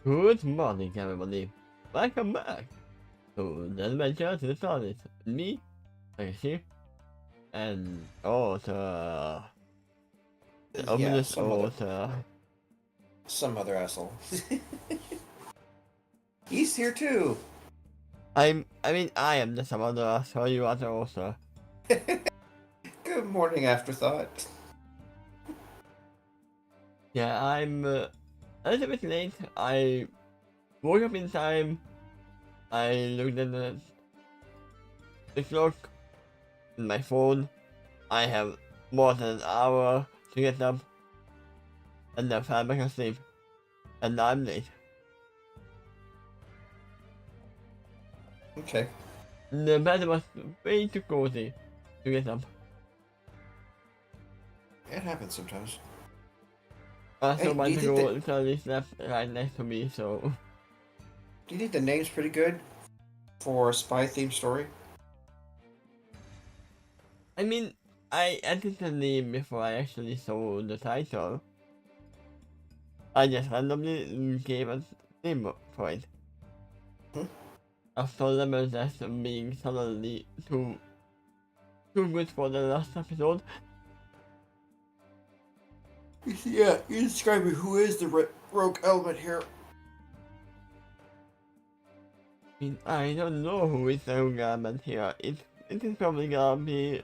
Good morning, everybody. Welcome back to the adventure to the TARDIS. Me, Rishi, and the Yeah, ominous author. some other asshole. He's here too. I am the some other, so you are the author. Good morning, afterthought. Yeah, I'm a little bit late. I woke up in time. I looked at the clock in my phone. I have more than an hour to get up, and then fall back asleep, and I'm late. Okay, The bed was way too cozy to get up. it happens sometimes. Also, Hey, my girl literally slept right next to me, so. do you think the name's pretty good for a spy themed story? I mean, I edited the name before I actually saw the title. I just randomly gave a name for it. Hmm? After Lemon just being suddenly too good for the last episode. Yeah, you describe me. Who is the rogue element here? I mean, I don't know who is the government here. It is probably gonna be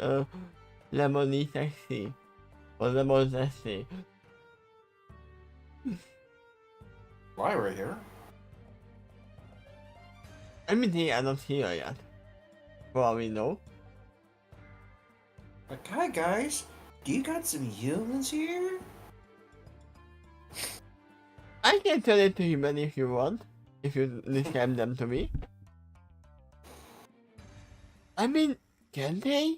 Lemony Sexy or Lemon Zesty. Why right here? I mean, they are not here yet. For all we know. Like, hi guys, do you got some humans here? I can turn it to human if you want. If you describe them to me. I mean, can they?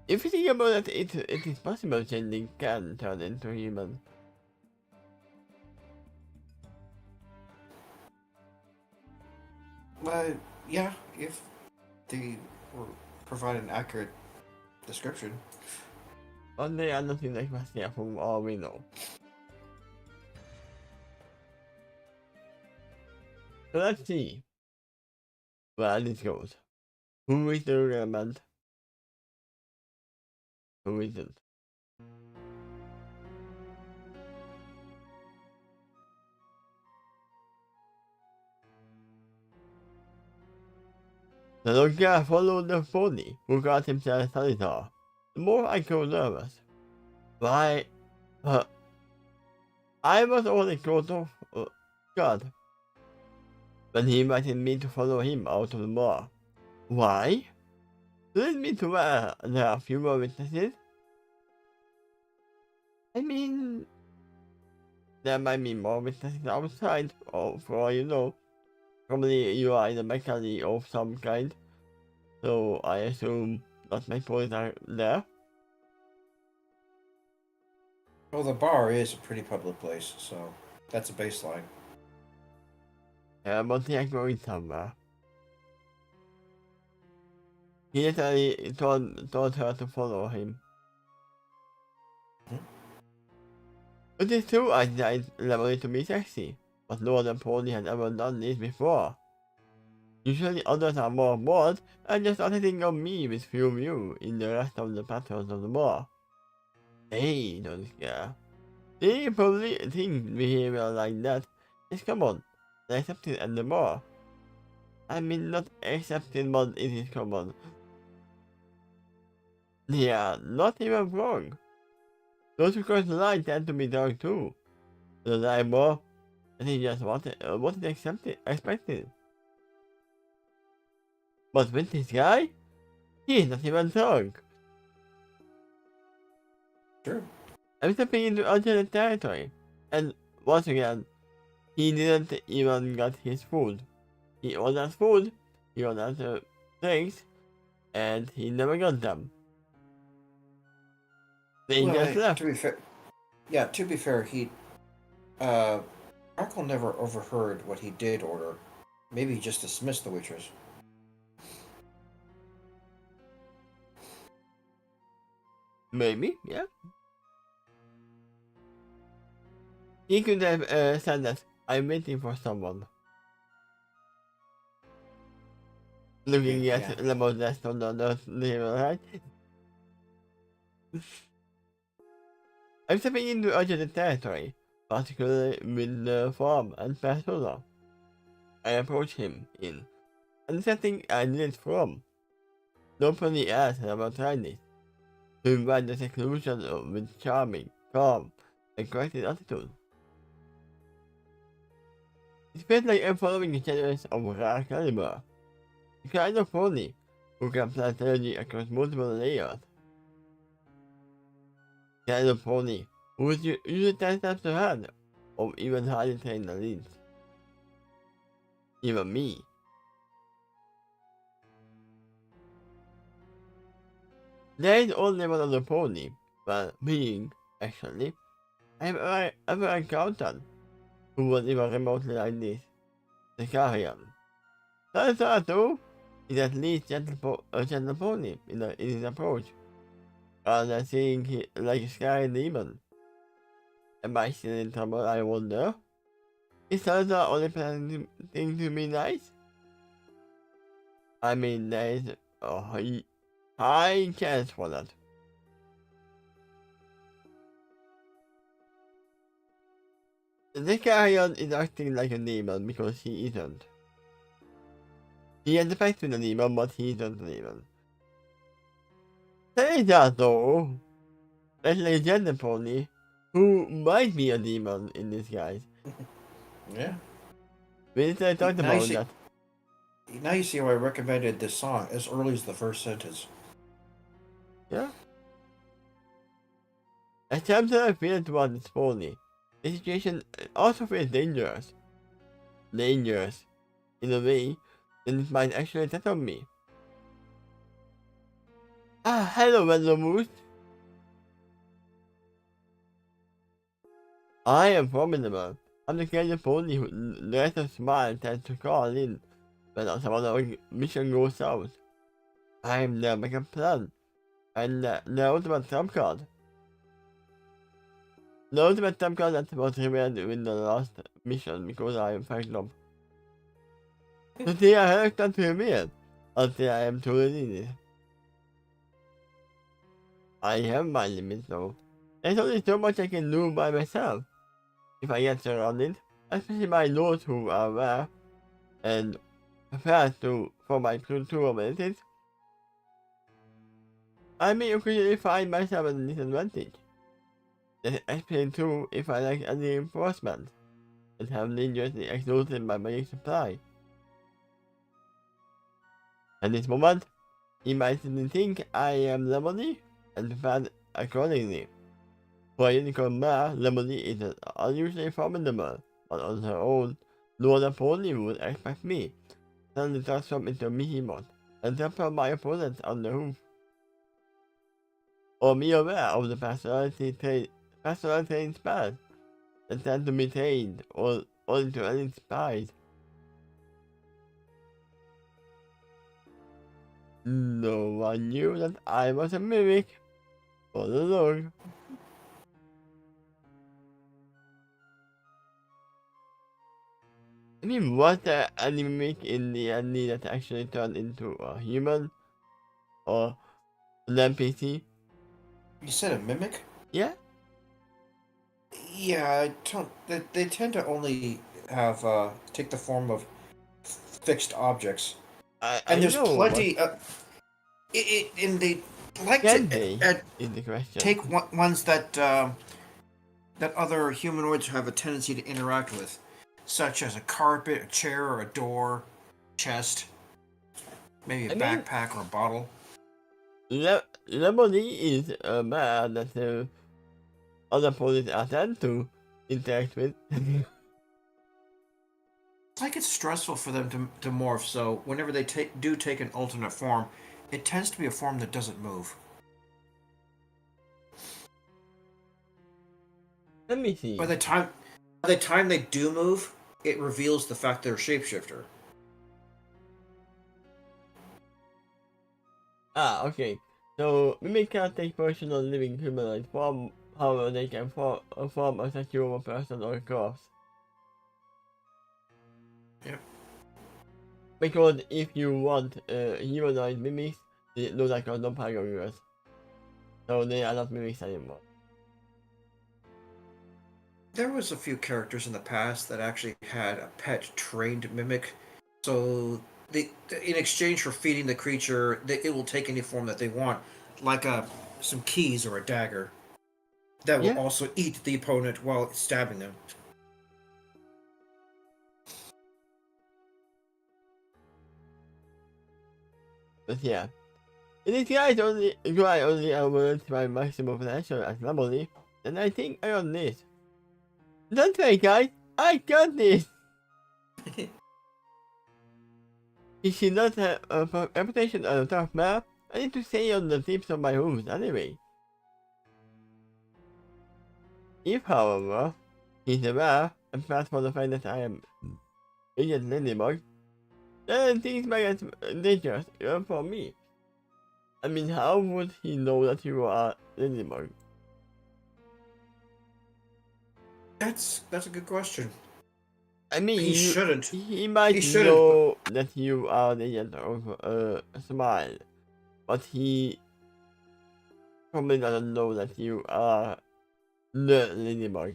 If you think about it, it is possible Changeling can turn into human. Yeah, if they were provide an accurate description. But they are nothing like Vastia from all we know. So let's see where this goes. Who is the government? Who isn't? The longer I followed the pony who got himself Salazar, the more I grew nervous. Why? Uh, I was only close of God when he invited me to follow him out of the bar. Why? To lead me to where there are fewer witnesses? I mean, there might be more witnesses outside, or for all you know. Probably you are in a bakery of some kind, so I assume that my boys are there. Well, the bar is a pretty public place, so that's a baseline. Yeah, but they are going somewhere. He literally told her to follow him. Hmm? It is true I designed Lemonade to be sexy, but no other pony has ever done this before. Usually others are more bored and just not hitting on me with few view in the rest of the patrons of the bar. They don't care. They probably think behavior like that is common, accepted at the bar. I mean not accepted, but it is common. They are not even wrong. Those who cross the line tend to be dark too. The line more, and he just wanted expected. But with this guy, he is not even drunk. Sure. I'm stepping into alternate territory. And once again, he didn't even get his food. He orders food, he orders drinks, and he never got them. They just Well, left. to be fair, yeah, to be fair, uh, Arkle never overheard what he did order. Maybe he just dismissed the waitress. Maybe, yeah. He could have said that I'm waiting for someone. Looking Yeah. at the modest on the other table, right? I'm stepping into uncharted territory, particularly with the form and persona I approach him in, and the setting I need it from. Nobody asked about TARDIS, to invite the seclusion with charming, calm, and corrected attitude. It feels like I'm following the shadows of rare caliber, the kind of pony who can plan strategy across multiple layers. The kind of pony who is usually 10 steps ahead of even highly trained elites. Even me. There is only one other pony, well, being, actually, I've ever encountered who was even remotely like this. The carrion. Sato is at least a gentle pony in his approach, rather than seeing him like a scary demon. Am I still in trouble, I wonder? Is Salazar only planning to be nice? I mean, there is a high chance for that. The carrion is acting like a demon because he isn't. He has the fact with the demon, but he isn't a demon. Say that though, that's like a gentle pony who might be a demon in disguise. Yeah. We talked Now you about see. that. Now you see why I recommended this song as early as the first sentence. Yeah. At times that I feel towards this pony, the situation also feels dangerous. Dangerous, in a way, that it might actually settle me. Ah, hello, Moose. I am formidable. I'm the kind of pony who lets a smile tends to call in when some other mission goes south. I'm the backup plan, and the ultimate trump card. The ultimate trump card that was revealed in the last mission because I am fucked up. Today I reluctant to reveal until I am truly needed. I have my limits though. There's only so much I can do by myself. If I get surrounded, especially by those who are aware and prepared for my true abilities, I may occasionally find myself at a disadvantage. That's especially true if I lack any reinforcement and have dangerously exhausted my magic supply. At this moment, you might think I am Lemony and prepared accordingly. For a unicorn mare, Lemony is unusually formidable, but on her own, no other pony would expect me. Suddenly transform into a behemoth and trample my opponents on the hoof. Or be aware of the pastoral trained spells that tend to be trained or into any spies. No one knew that I was a mimic all along. I mean, was there any mimic in the ending that actually turned into a human? Or an NPC? You said a mimic? Yeah? Yeah, I don't. They tend to only have take the form of fixed objects, I and there's know, but plenty. And they like to can they? Is the question. take ones that that other humanoids have a tendency to interact with, such as a carpet, a chair, or a door, chest, maybe a I mean, backpack or a bottle. Lemony is a man that other police attempt to interact with. It's like it's stressful for them to morph, so whenever they do take an alternate form, it tends to be a form that doesn't move. Let me see. By the time they do move, it reveals the fact they're a shapeshifter. Ah, okay. So, mimic can take personal living humanoid form. how they can form a sexual person or corpse. Yep. Because if you want humanoid mimics, they look like doppelgangers. So they are not mimics anymore. There was a few characters in the past that actually had a pet trained mimic, so in exchange for feeding the creature, it will take any form that they want, like some keys or a dagger, that will Yeah, also eat the opponent while stabbing them. but yeah. If this guy only awards my maximum potential as memory, then I think I got this. Don't worry guys, I got this! He should not have a reputation as a tough man. I need to stay on the tips of my hooves anyway. If, however, he's aware and fast for the fact that I am Agent Ladybug, then things might get dangerous even for me. I mean, how would he know that you are Ladybug? That's a good question. I mean, He shouldn't. he might He shouldn't. But know that you are the agent of Smile, but he probably doesn't know that you are the Ladybug.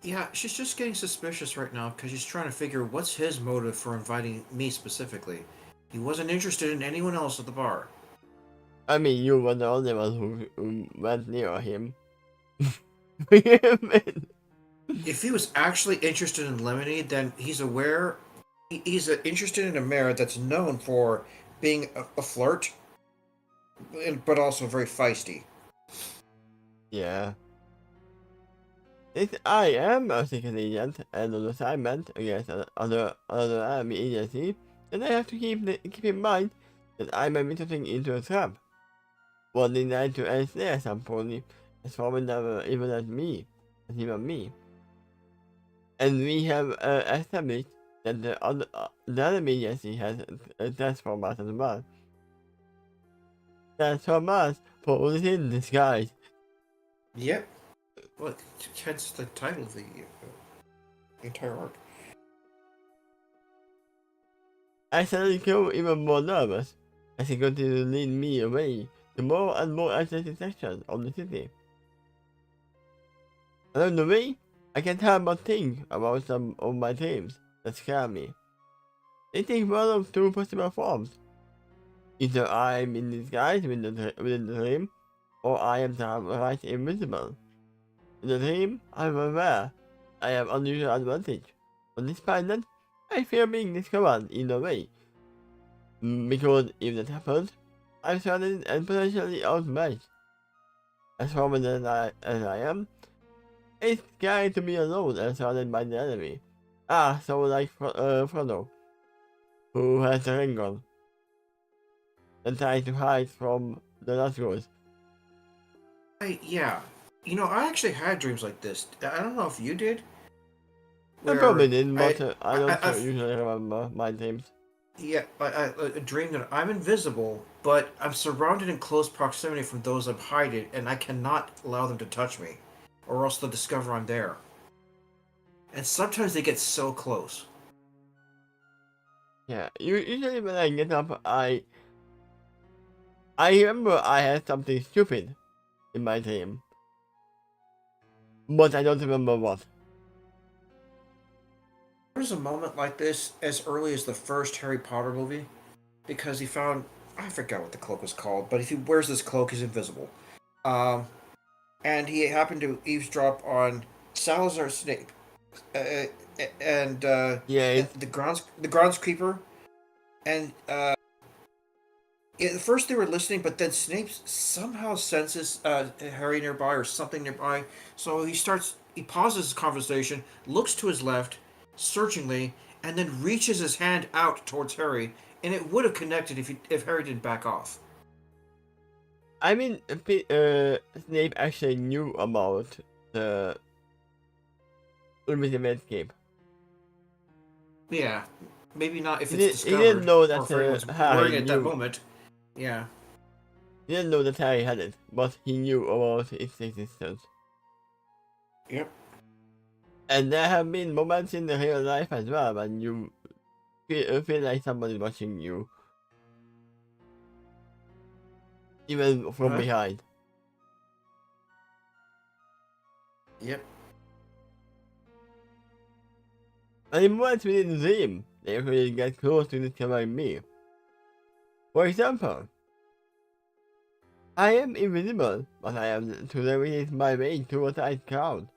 yeah, she's just getting suspicious right now because she's trying to figure what's his motive for inviting me specifically. He wasn't interested in anyone else at the bar. I mean, you were the only one who went near him. If he was actually interested in Lemony, then he's aware. He's interested in a mare that's known for being a flirt, but also very feisty. Yeah. Since I am a secret agent and on assignment against another enemy agency, then I have to keep in mind that I might be stepping into a trap. One designed to ensnare somebody as formidable even as me, as even me. And we have established that the enemy agency has a test for us as well. Transform us for within disguise. Yep. Well, hence the title of the entire arc. I suddenly feel even more nervous as he continues to lead me away to more and more isolated sections of the city. Along the way, I can't help but think about some of my dreams that scare me. They take one of two possible forms. Either I am in disguise within the dream, or I am right invisible. In the dream, I am aware I have unusual advantage, but despite that, I fear being discovered either way. Because if that happens, I'm surrounded and potentially outmatched. As formidable as I am, it's scary to be alone and surrounded by the enemy. So like Frodo, who has a ring on, and tries to hide from the Nazgûls. Yeah. I actually had dreams like this. I don't know if you did. I Where probably did, but I don't I usually remember my dreams. yeah, I dream that I'm invisible, but I'm surrounded in close proximity from those I'm hiding, and I cannot allow them to touch me, or else they'll discover I'm there. And sometimes they get so close. Yeah, usually when I get up, I remember I had something stupid in my dream, but I don't remember what. There was a moment like this as early as the first Harry Potter movie, because he found, I forgot what the cloak was called, but if he wears this cloak, he's invisible. Um, and he happened to eavesdrop on Salazar Snape, uh, and Yeah, the groundskeeper, and at first they were listening, but then Snape somehow senses Harry nearby or something nearby, so he pauses his conversation, looks to his left, searchingly, and then reaches his hand out towards Harry, and it would have connected if Harry didn't back off. I mean, Snape actually knew about the Invisible Escape. Yeah, maybe not if He it's didn't discovered know or that if Harry was wearing Harry it at that knew. moment. Yeah. He didn't know that Harry had it, but he knew about its existence. Yep. And there have been moments in the real life as well when you feel like somebody's watching you, even from behind. Yep. And in moments within the dream, they really get close to discovering me. For example, I am invisible, but I am to navigate my way through a tight crowd.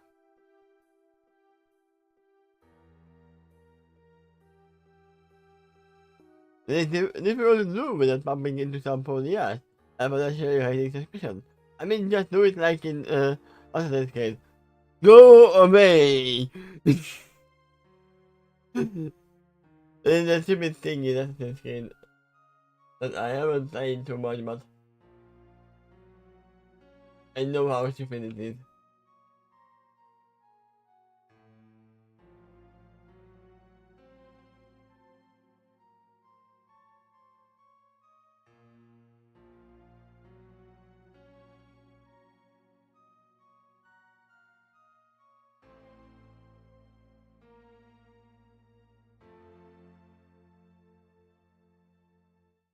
It is difficult to do without bumping into somebody else and potentially raising suspicion. I mean, just do it like in Assassin's Creed. Go away! It's a stupid thing in Assassin's Creed that I haven't played too much, but I know how stupid it is.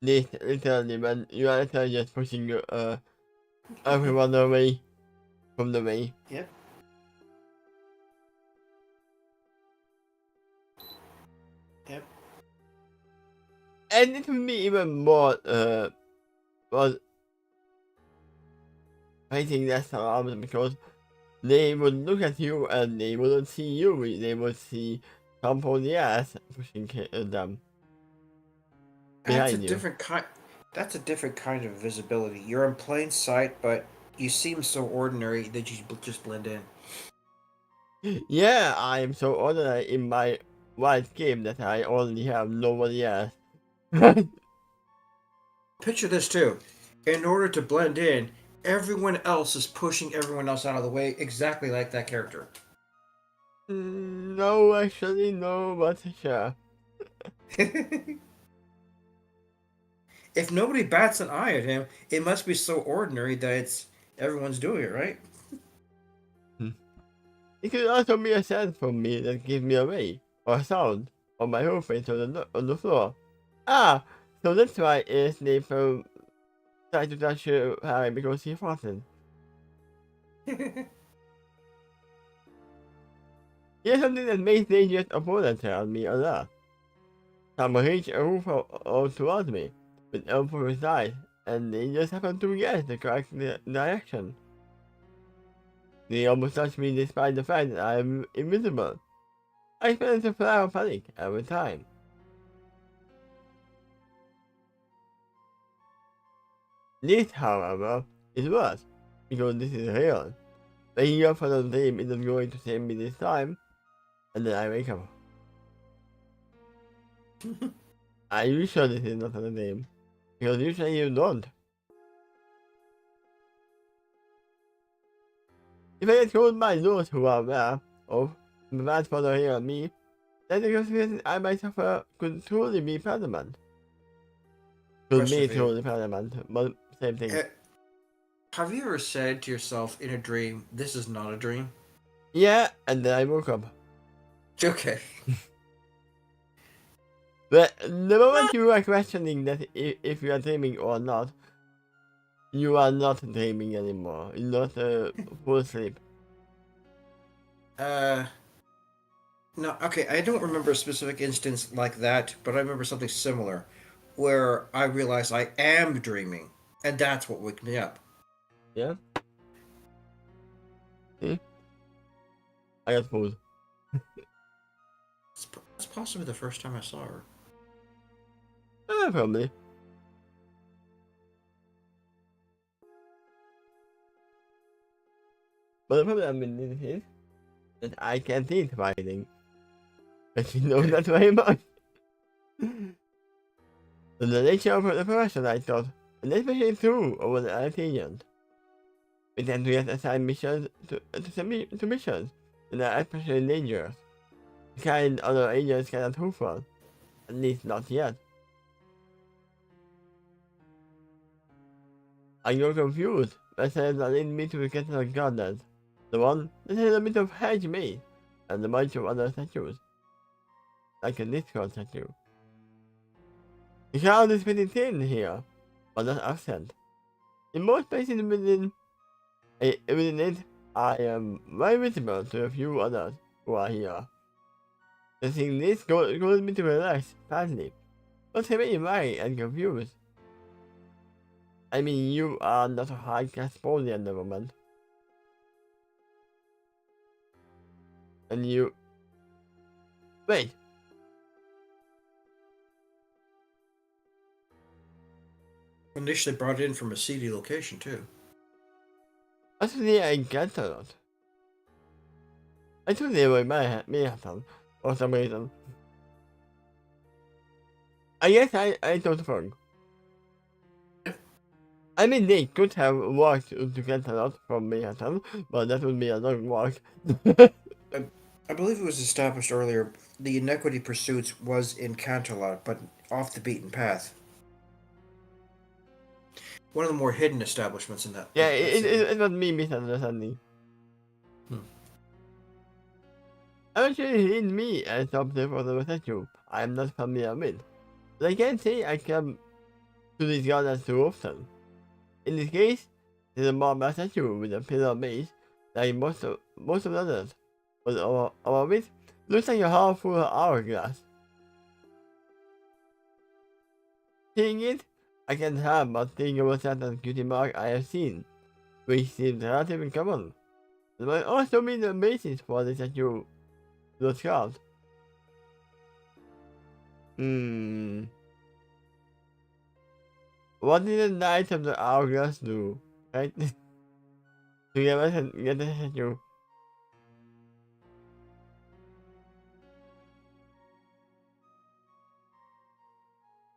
Literally, when you are literally just pushing everyone away from the way. Yep. Yep. And it would be even more was fighting less alarms because they would look at you and they wouldn't see you, they would see somebody else pushing them behind you. That's a different kind of visibility. You're in plain sight, but you seem so ordinary that you just blend in. Yeah, I am so ordinary in my wild game that I only have nobody else. Picture this too. In order to blend in, everyone else is pushing everyone else out of the way, exactly like that character. No, actually, no, but sure. If nobody bats an eye at him, it must be so ordinary that everyone's doing it, right? It could also be a sound from me that gives me away, or a sound, or my whole face on the floor. Ah, so that's why Snape tried to touch Harry because he frozen. Here's something that makes dangerous opponents around me a lot. Some reach a roof or towards me, with elbow precise, and they just happen to guess the correct direction. They almost touch me despite the fact that I am invisible. I experience a flash of panic every time. This, however, is worse, because this is real. Waking up for the dream isn't going to save me this time, and then I wake up. Are you sure this is not a dream? Because usually you don't. If I get told by those who are aware of the bad father here on me, then the consequences I might suffer could truly be permanent. Could be truly permanent, but same thing. Have you ever said to yourself in a dream, "This is not a dream"? Yeah, and then I woke up. Okay. But the moment you are questioning that if you are dreaming or not, you are not dreaming anymore. You're not full sleep. No, okay, I don't remember a specific instance like that, but I remember something similar where I realized I am dreaming, and that's what woke me up. Yeah? See? I got food. It's possibly the first time I saw her. Probably. But the problem with this is that I can't eat fighting. But you know that very much. So the nature of the profession, I thought, and especially true over the Artesians. We tend to get assigned missions to missions that are especially dangerous. The kind other agents cannot hope for. At least not yet. I got confused. I said that lead me to the Castle of Goddess. The one that had a bit of hedge me, and a bunch of other statues. Like a Discord statue. The crowd is pretty thin here, but not accent. In most places within it, I am very visible to a few others who are here. The thing this goes me to relax, badly, but to be worried and confused. I mean, you are not a high class body at the moment. And you... Wait. Initially brought it in from a seedy location, too. Actually, I get a lot. I thought they were Manhattan, for some reason. I guess I don't wrong. I mean, they could have walked to get a lot from Manhattan, but that would be a long walk. I believe it was established earlier. The Inequity Pursuits was in Canterlot, but off the beaten path. One of the more hidden establishments in that. Yeah, it was me misunderstanding. Actually, in me as something for the statue I am not familiar with. But I can't say I come to these gardens too often. In this case, there's a marble statue with a pillar base, like most of the others. But our it looks like a half full hourglass. Seeing it, I can't help but think about that cutie mark I have seen, which seems relatively common. It might also be the basis for the statue was carved. What did the Knight of the Hourglass do? Right? To get the statue.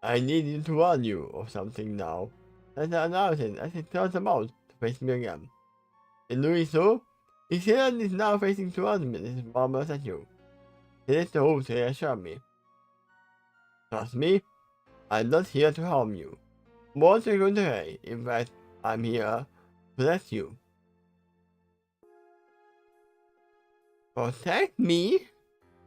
I need you to warn you of something now. And I announced it as he turns about to face me again. In doing so, his hand is now facing towards me, this marble statue. He is the hope to reassure me. Trust me, I'm not here to harm you. More to the contrary, in fact, I'm here to protect you. Protect me?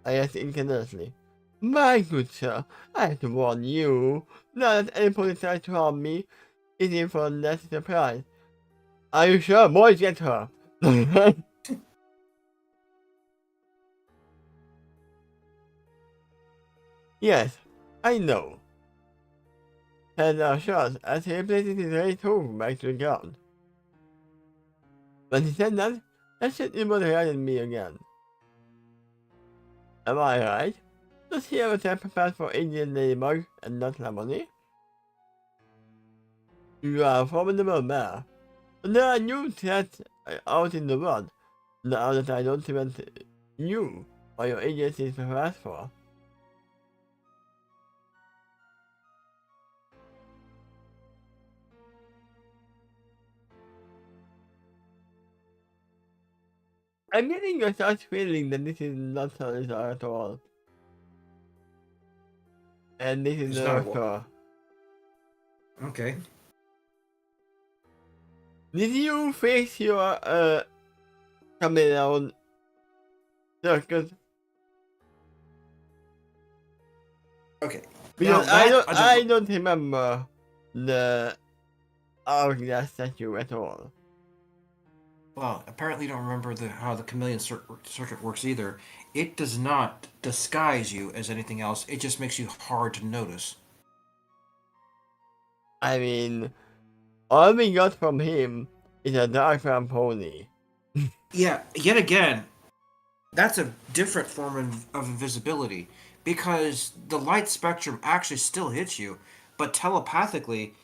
I asked incredulously. My good sir, I have to warn you. Now that anyone tries to harm me, it is for less surprise. Are you sure? Boys, get her. Yes, I know. And shot as he places his right hoof back to the ground. When he said that, shit immediately at me again. Am I right? Does he have a temper pass for Indian ladybug and not Lamoni? You are a formidable bear. But there are new threats out in the world now that I don't even you or your agency is prepared for. I'm getting a such feeling that this is not Tarzan at all. And this is the Doctor. Okay. Did you fix your chameleon circus? Okay. Because I don't remember the hourglass statue at all. Well, apparently you don't remember how the chameleon circuit works either. It does not disguise you as anything else. It just makes you hard to notice. I mean, all we got from him is a dark brown pony. Yeah, yet again, that's a different form of invisibility. Because the light spectrum actually still hits you, but telepathically,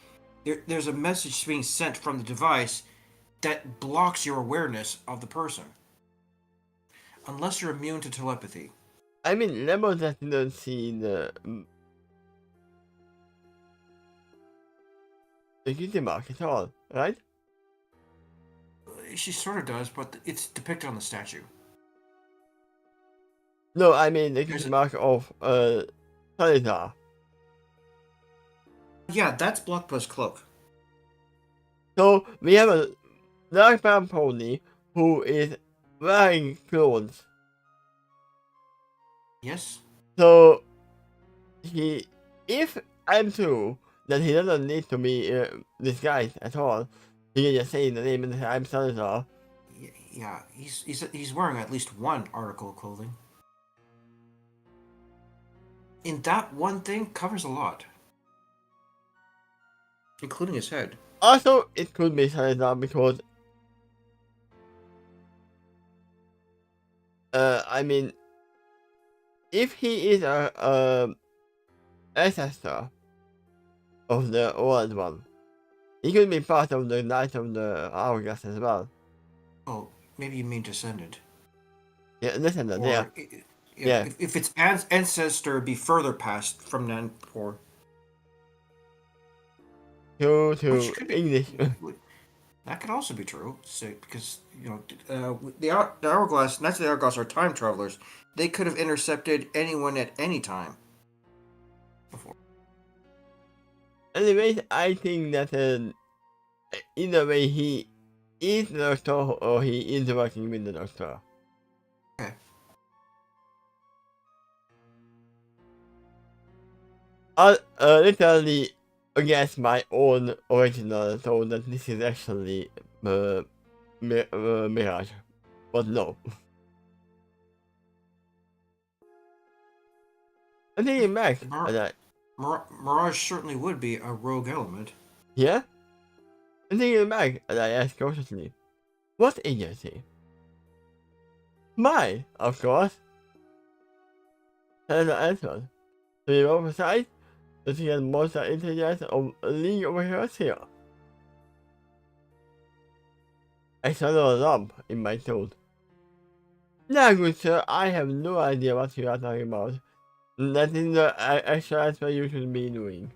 there's a message being sent from the device that blocks your awareness of the person. Unless you're immune to telepathy. I mean, Lemon doesn't see the cutie mark at all, right? She sort of does, but it's depicted on the statue. No, I mean the cutie mark of Salazar. Yeah, that's Blockbuzz cloak. So we have a dark brown pony who is wearing clothes. Yes. So if I'm true, then he doesn't need to be disguised at all. He can just say the name and say, I'm Salazar. Yeah, he's wearing at least one article of clothing. And that one thing covers a lot, including his head. Also, it could be Salazar because, I mean, if he is a ancestor of the old one, he could be part of the Knight of the Hourglass as well. Oh, maybe you mean descendant. Yeah, descendant, yeah. Or Yeah. if its ancestor be further past from then, or To which could be. English. That could also be true, because the hourglass, Knights of the Hourglass are time travelers. They could have intercepted anyone at any time before. Anyways, I think that either way he is the doctor or he is working with the doctor. Okay. I'll literally guess my own original so that this is actually Mirage. But no. I'm thinking back. Mirage certainly would be a rogue element. Yeah? I'm thinking back and I asked cautiously, what agency? Mine, of course. And I answered, to be more precise, the secret monster intelligence of a League of Heroes here. I saw a lump in my throat. Now, good sir, I have no idea what you are talking about. That is the extra answer you should be doing.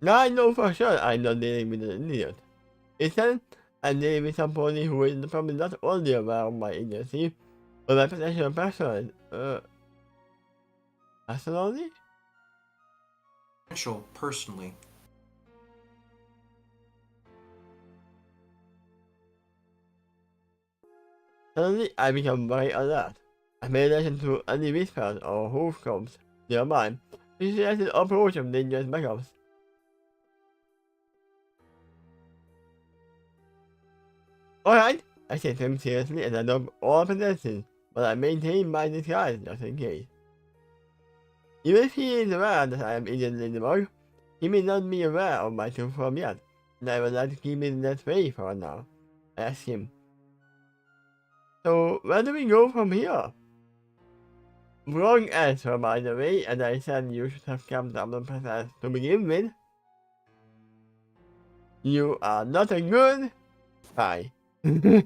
Now I know for sure I'm not dealing with an idiot. Instead, I'm dealing with somebody who is probably not only aware of my agency, but my potential personality. Personality? Personally. Suddenly, I become very alert. I pay attention to any whispers or hoof comes nearby, which suggests an approach of dangerous backups. Alright, I say to him seriously and I drop all pretenses, but I maintain my disguise just in case. Even if he is aware that I am Indian Ladybug, he may not be aware of my true form yet, and I would like to keep it that way for now. I ask him. So, where do we go from here? Wrong answer, by the way, and I said you should have kept up the process to begin with. You are not a good spy. I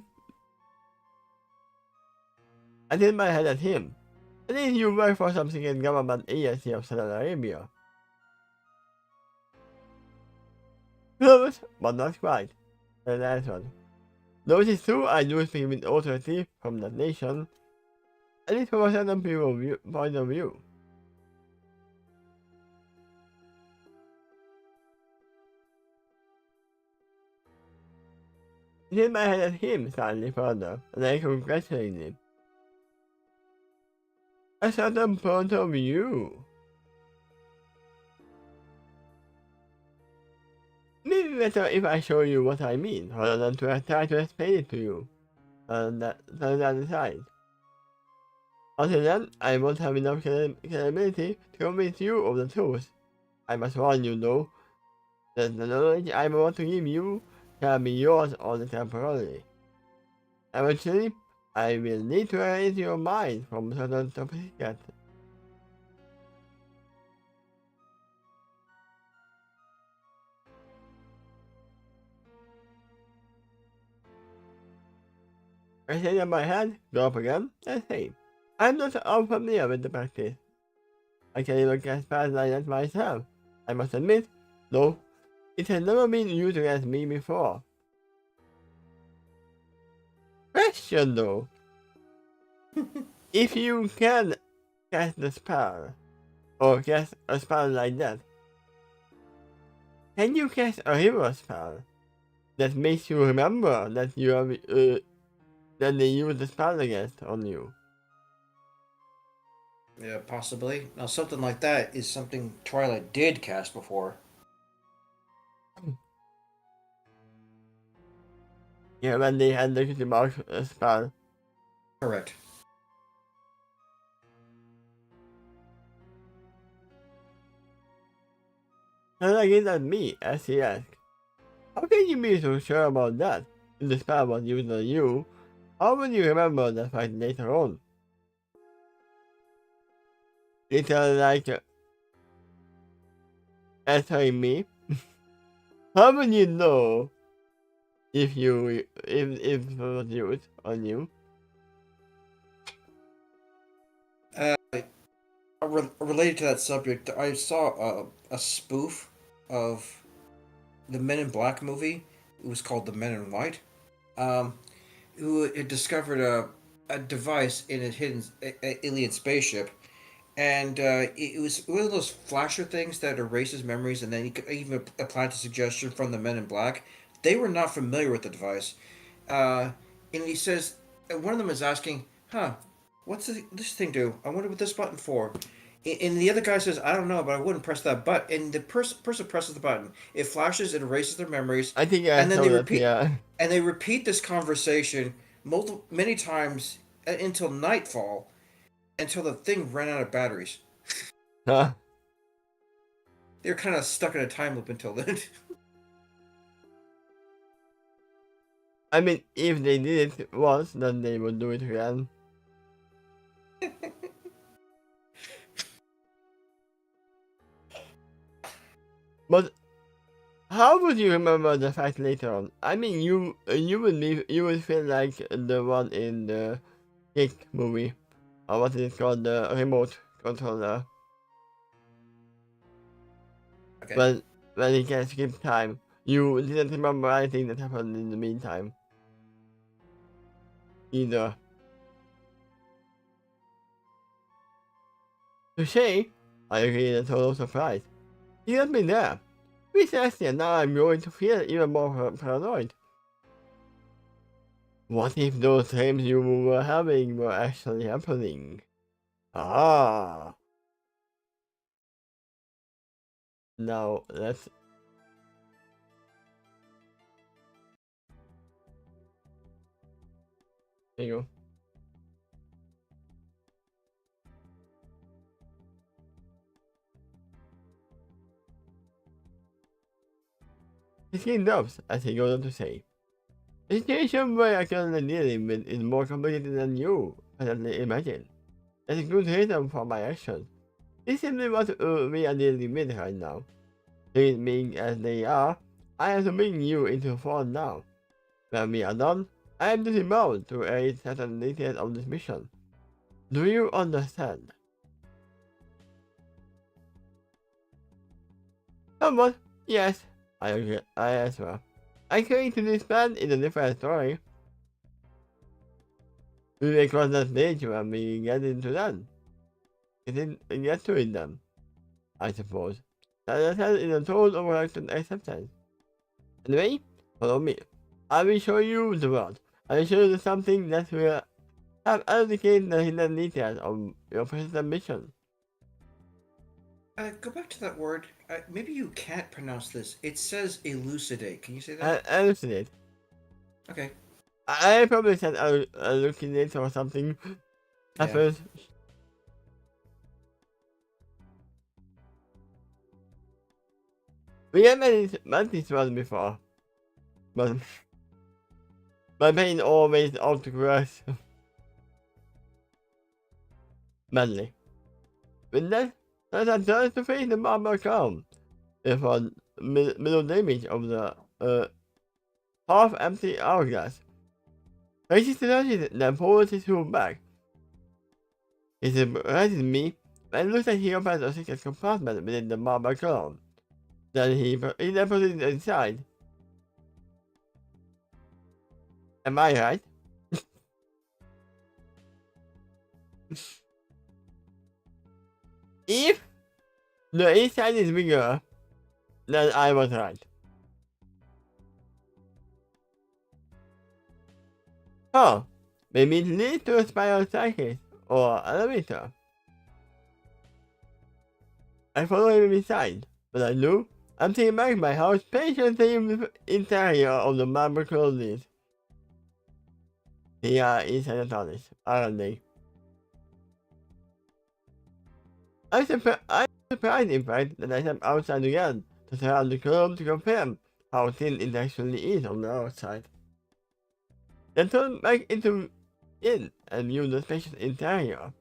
did my head at him. I think you work for some secret government agency of Saudi Arabia. Close, but not quite, I answered. Though it is true I do speak with authority from that nation, at least from a certain point of view. I did my head at him slightly further, and I congratulated him. A certain point of view. Maybe better if I show you what I mean, rather than to try to explain it to you, and that aside. Until then, I won't have enough credibility to convince you of the truth. I must warn you though, that the knowledge I want to give you can be yours only temporarily. Eventually, I will need to erase your mind from certain topics. I say that my head, go up again, and say, I'm not unfamiliar with the practice. I can even cast past like that myself. I must admit, though, it has never been used against me before. Question though. If you can cast the spell or cast a spell like that? Can you cast a hero spell that makes you remember that you have that they use the spell against on you? Yeah, possibly. Now, something like that is something Twilight did cast before. Yeah, when they had the mark spell. Correct. And again at me, as he asked, how can you be so sure about that? If the spell was used on you, how will you remember the fact later on? It's like answering me. How will you know if it was used on you? Related to that subject, I saw a spoof of the Men in Black movie. It was called The Men in White. Um, who had discovered a device in a hidden alien spaceship, and it was one of those flasher things that erases memories, and then you could even apply the suggestion from the Men in Black. They were not familiar with the device, and he says, one of them is asking, "Huh, what's this thing do? I wonder what this button for." And the other guy says, "I don't know, but I wouldn't press that button." And the person presses the button. It flashes, it erases their memories, I think I and then saw they that, repeat, yeah. and they repeat this conversation many times until nightfall, until the thing ran out of batteries. Huh? They're kind of stuck in a time loop until then. I mean, if they did it once, then they would do it again. But how would you remember the fact later on? I mean, you would feel like the one in the Kick movie, or what is it called, the remote controller. Okay. When he can skip time, you didn't remember anything that happened in the meantime. Either. To say, I agree in a total surprise. He got me there. Precisely, and now I'm going to feel even more paranoid. What if those dreams you were having were actually happening? Ah. Now, let's... There you go. His skin drops as he goes on to say, the situation where I currently dealing with is more complicated than you presently imagine. That's a good reason for my actions. This is simply what we are dealing with right now. Things being as they are, I am to bring you into fall now. When we are done, I am duty bound to aid certain details of this mission. Do you understand? Somewhat, yes, I agree. I answer. Agreeing to this plan is a different story. We may cross that stage when we get into that. Get to it then, I suppose. That is a total overreaction acceptance. Anyway, follow me. I will show you the world. I will show you something that will have educated the hidden details of your present mission. Go back to that word. Maybe you can't pronounce this. It says elucidate. Can you say that? Elucidate. Okay. I probably said elucidate or something. Yeah. Happens. We have met this one before, but my pain always outgrows badly. With that, I turn to face the marble calm, with a middle image of the half-empty hourglass. Raises the logic then pulls his hood back. He surprises me and looks like he opens a secret compartment within the marble column. Then he then puts it inside. Am I right? If The east side is bigger than I was right. Oh, maybe it leads to a spiral staircase or elevator. I follow him inside, but I do. I'm taken back by how spacious the interior of the marble clothes is. They are inside the TARDIS, aren't they? I'm surprised, in fact, that I step outside again to surround the curve to confirm how thin it actually is on the outside. Then turn back into in and view the spacious interior.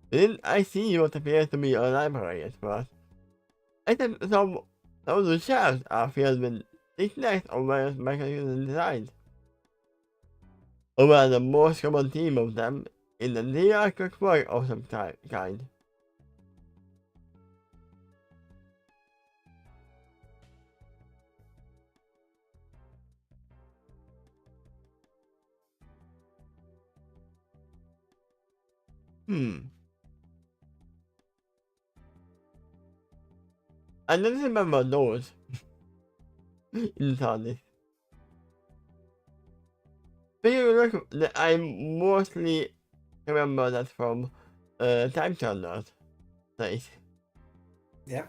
Then I see what appears to be a library at first. Except some of the shelves are filled with knickknacks of various mechanical designs. Over the most common theme of them is the hierarchical work of some kind. I don't remember those in TARDIS. I mostly remember that from Time Turner's place. Yeah.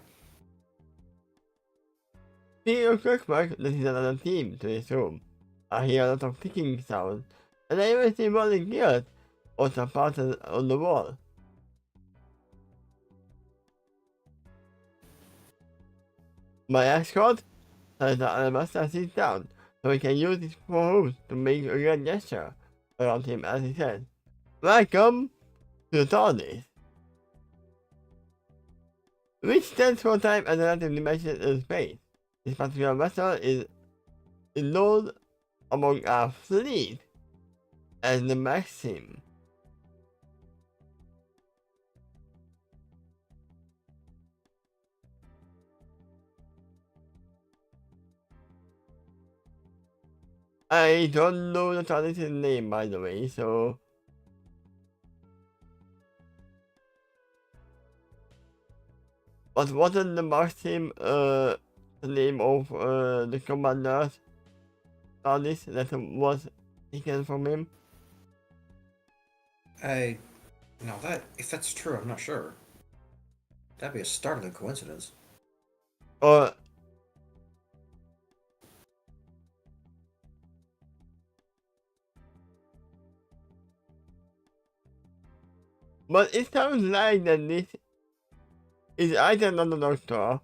Speaking of clockwork, this is another theme to this room. I hear a lot of ticking sounds, and I even see rolling gears or some parts on the wall. My escort tells the alabaster sits down, so he can use his four hooves to make a grand gesture around him as he says, "Welcome to the TARDIS," which stands for time and relative dimension in space. This particular vessel is known among our fleet as the Maxim. I don't know the TARDIS' name, by the way, so... But wasn't the Maxim the name of the commander's TARDIS that was taken from him? No, if that's true, I'm not sure. That'd be a startling coincidence. Or... But it sounds like that this is either not the Doctor.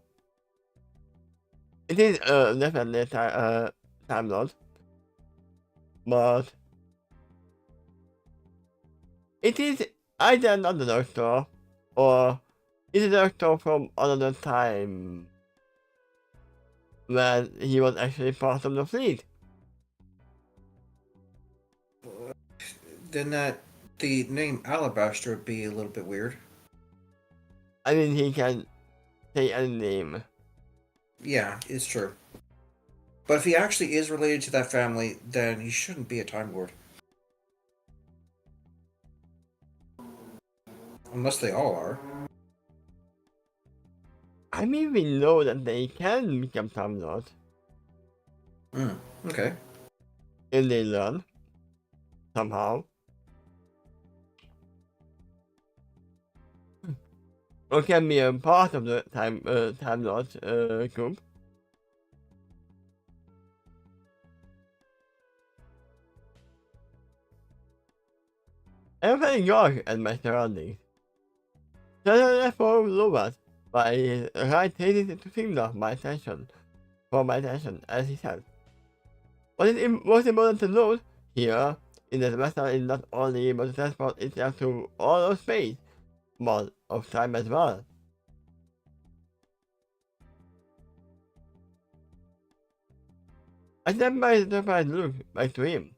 It is definitely a Time Lord. But it is either not the Doctor or is the Doctor from another time when he was actually part of the fleet. Then the name Alabaster would be a little bit weird. I mean, he can say any name. Yeah, it's true. But if he actually is related to that family, then he shouldn't be a Time Lord. Unless they all are. I mean, we know that they can become Time Lords. Okay. If they learn. Somehow. Or can be a part of the Time Lords group. I'm very young at my surroundings. Therefore lowered by his right hand to signal my attention, as he said. What is most important to note here is that the vessel is not only able to transport itself through all of space, but of time as well. I sent my surprised look back to him.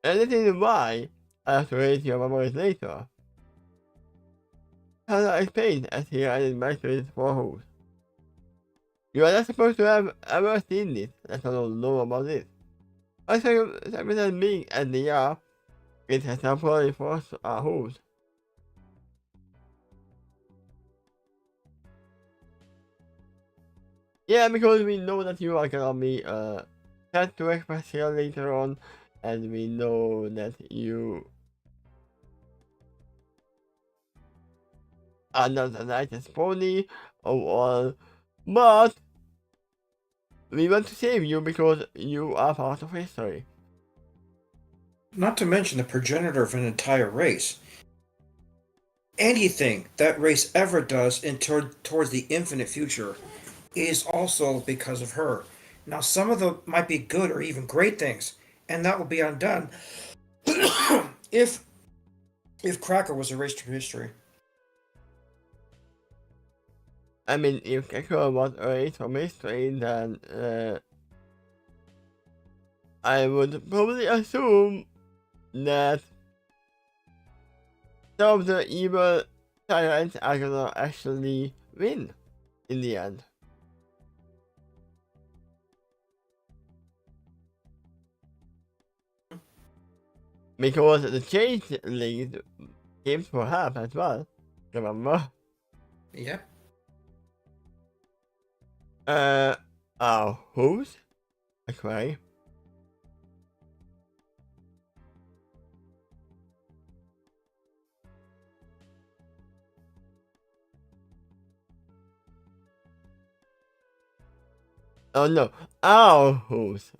And this is why I have to raise your memories later. As I explained as he added back to his four hooves. You are not supposed to have ever seen this, let alone know about it. I represent being as they are, it has temporarily forced our hooves. Yeah, because we know that you are gonna be sent to Expressio later on, and we know that you are not the nicest pony of all, but we want to save you because you are part of history. Not to mention the progenitor of an entire race. Anything that race ever does towards the infinite future is also because of her. Now, some of them might be good or even great things, and that will be undone if Cracker was erased from history. I mean, if Gekko was erased from history, then I would probably assume that some of the evil tyrants are gonna actually win in the end. Because the changelings came for help as well, remember? Yep. Who's? Okay. Oh no, who's?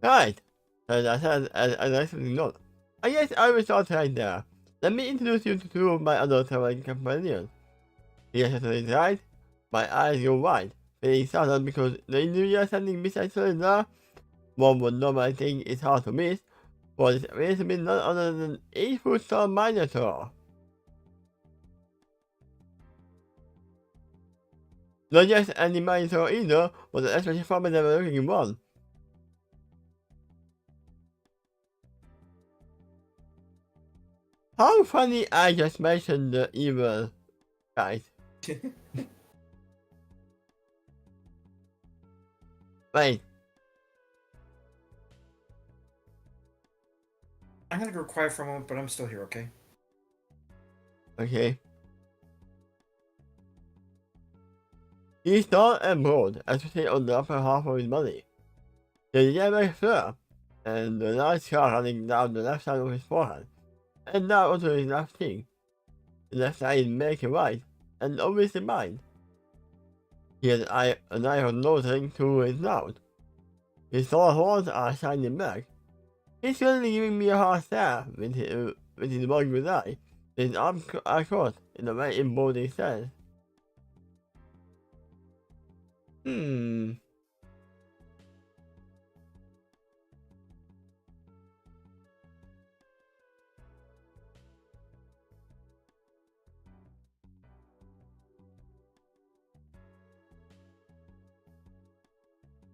Right. That's a nice note. I guess I will start right there. Let me introduce you to two of my other traveling companions. Yes, is right. My eyes go wide, feeling startled because the individual standing beside Cylinder, one would normally think it's hard to miss, but it appears to be none other than 8-foot tall Minotaur. Not just any Minotaur either, but an especially formidable looking one. How funny I just mentioned the evil guys. Wait. I'm gonna go quiet for a moment, but I'm still here, okay? Okay. He's tall and broad, especially on the upper half of his body. The yellow fur, and the large scar running down the left side of his forehead, and down onto his left cheek. The left side is milky white, and obviously mine. He has an iron nose ring to his mouth. His tall horns are shining black. He's certainly giving me a hard stare with his bug good eye. His arms are crossed in a very emboldening sense.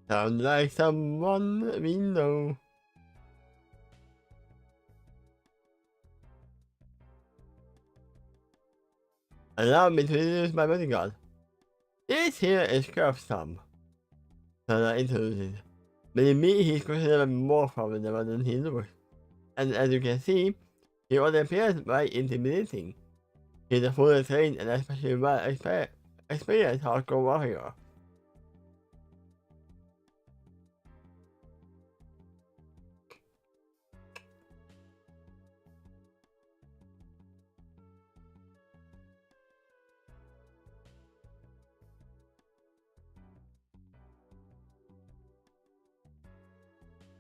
Sounds like someone we know. Allow me to introduce my bodyguard. This here is Curvestorm. Sana introduces. But in me, he's considerably more formidable than he looks. And as you can see, he already appears very intimidating. He's a fully trained and especially well experienced hardcore warrior.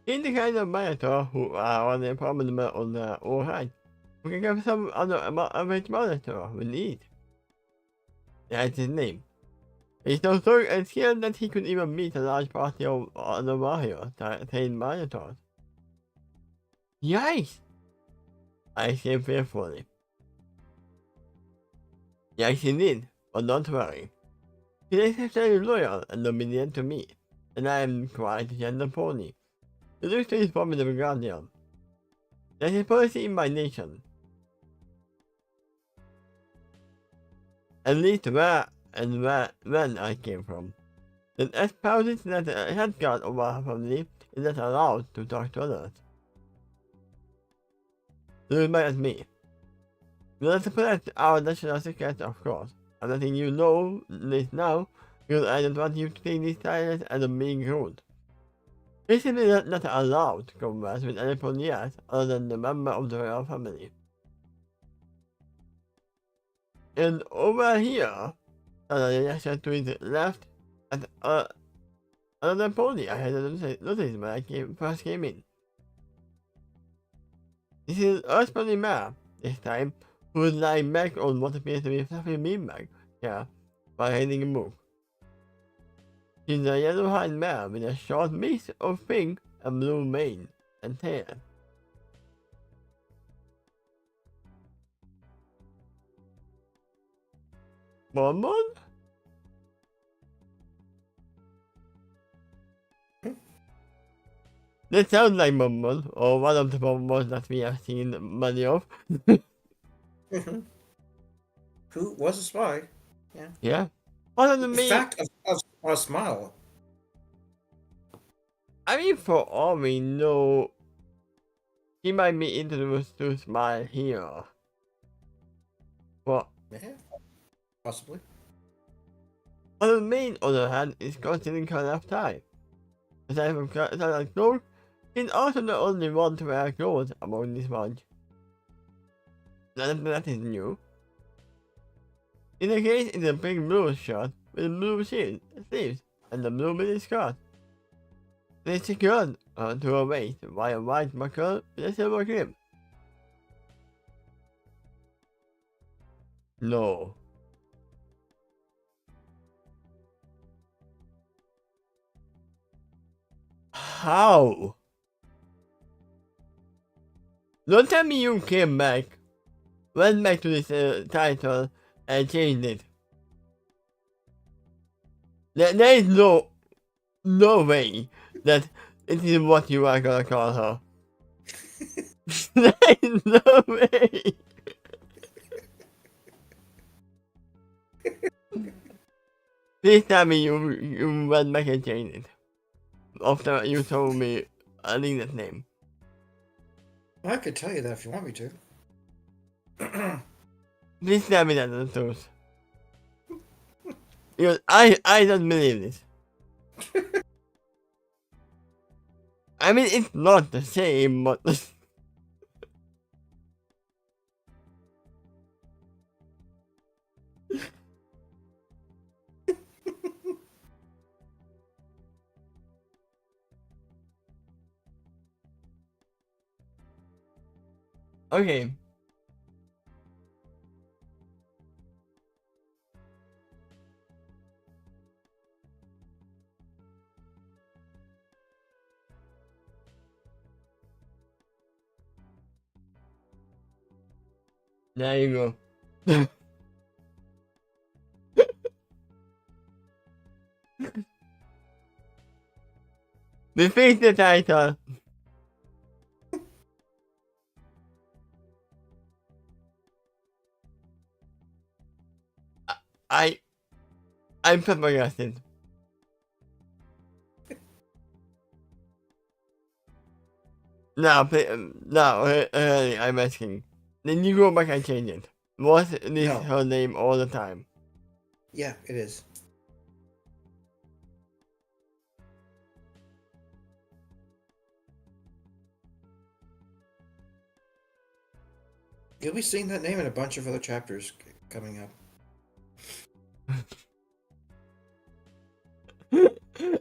He's the kind of minotaur who are on the prominent on the overhead. We can give some other average minotaur we need. That's his name. He's so strong and skilled that he could even meet a large party of other warriors trained minotaurs. Yikes! I say fearfully. Yes, indeed, but don't worry. He is exceptionally loyal and obedient to me, and I am quite a gentle pony. The looks to his formidable guardian. There is a policy in my nation. At least where and when I came from. That espouses that a head guard of our family is not allowed to talk to others. Do it as me. We let to protect our national secret, of course. I'm letting you know this now, Because I don't want you to take this silence as a being rude. You're simply not allowed to converse with anybody else other than the member of the royal family. And over here, suddenly I to his left at another pony I had noticed when I first came in. This is Earthbound map, this time, who is lying back on what appears to be a fluffy beanbag here while reading a book. She's a yellow-haired mare with a short mix of pink and blue mane and tail. Bonbon? That sounds like Bonbon, or one of the Bonbons that we have seen many of. Who was a spy? Yeah. Other than The me, fact of a smile. I mean, for all we know, he might be introduced to Smile here. Well, Yeah, possibly. on the main other hand, is constantly cut off time. Aside from Starlight Cloak, he's also the only one to wear clothes among this bunch. None of that is new. In the case, it's a big blue shirt with blue sleeves and a blue mini skirt. It's secured to her waist by a white buckle with a silver clip. No. How? Don't tell me you came back, went back to this title, and changed it. There is no way that it is what you are gonna call her. There is no way. Please tell me you went back and changed it. After you told me Alina's name. I could tell you that if you want me to. Please tell me that's the truth. Because I don't believe this. I mean, it's not the same, but... Okay. There you go. We fixed the title. I'm flabbergasted. No, I'm asking. Then you go back and change it. Was this No. her name all the time? Yeah, it is. You'll be seeing that name in a bunch of other chapters coming up.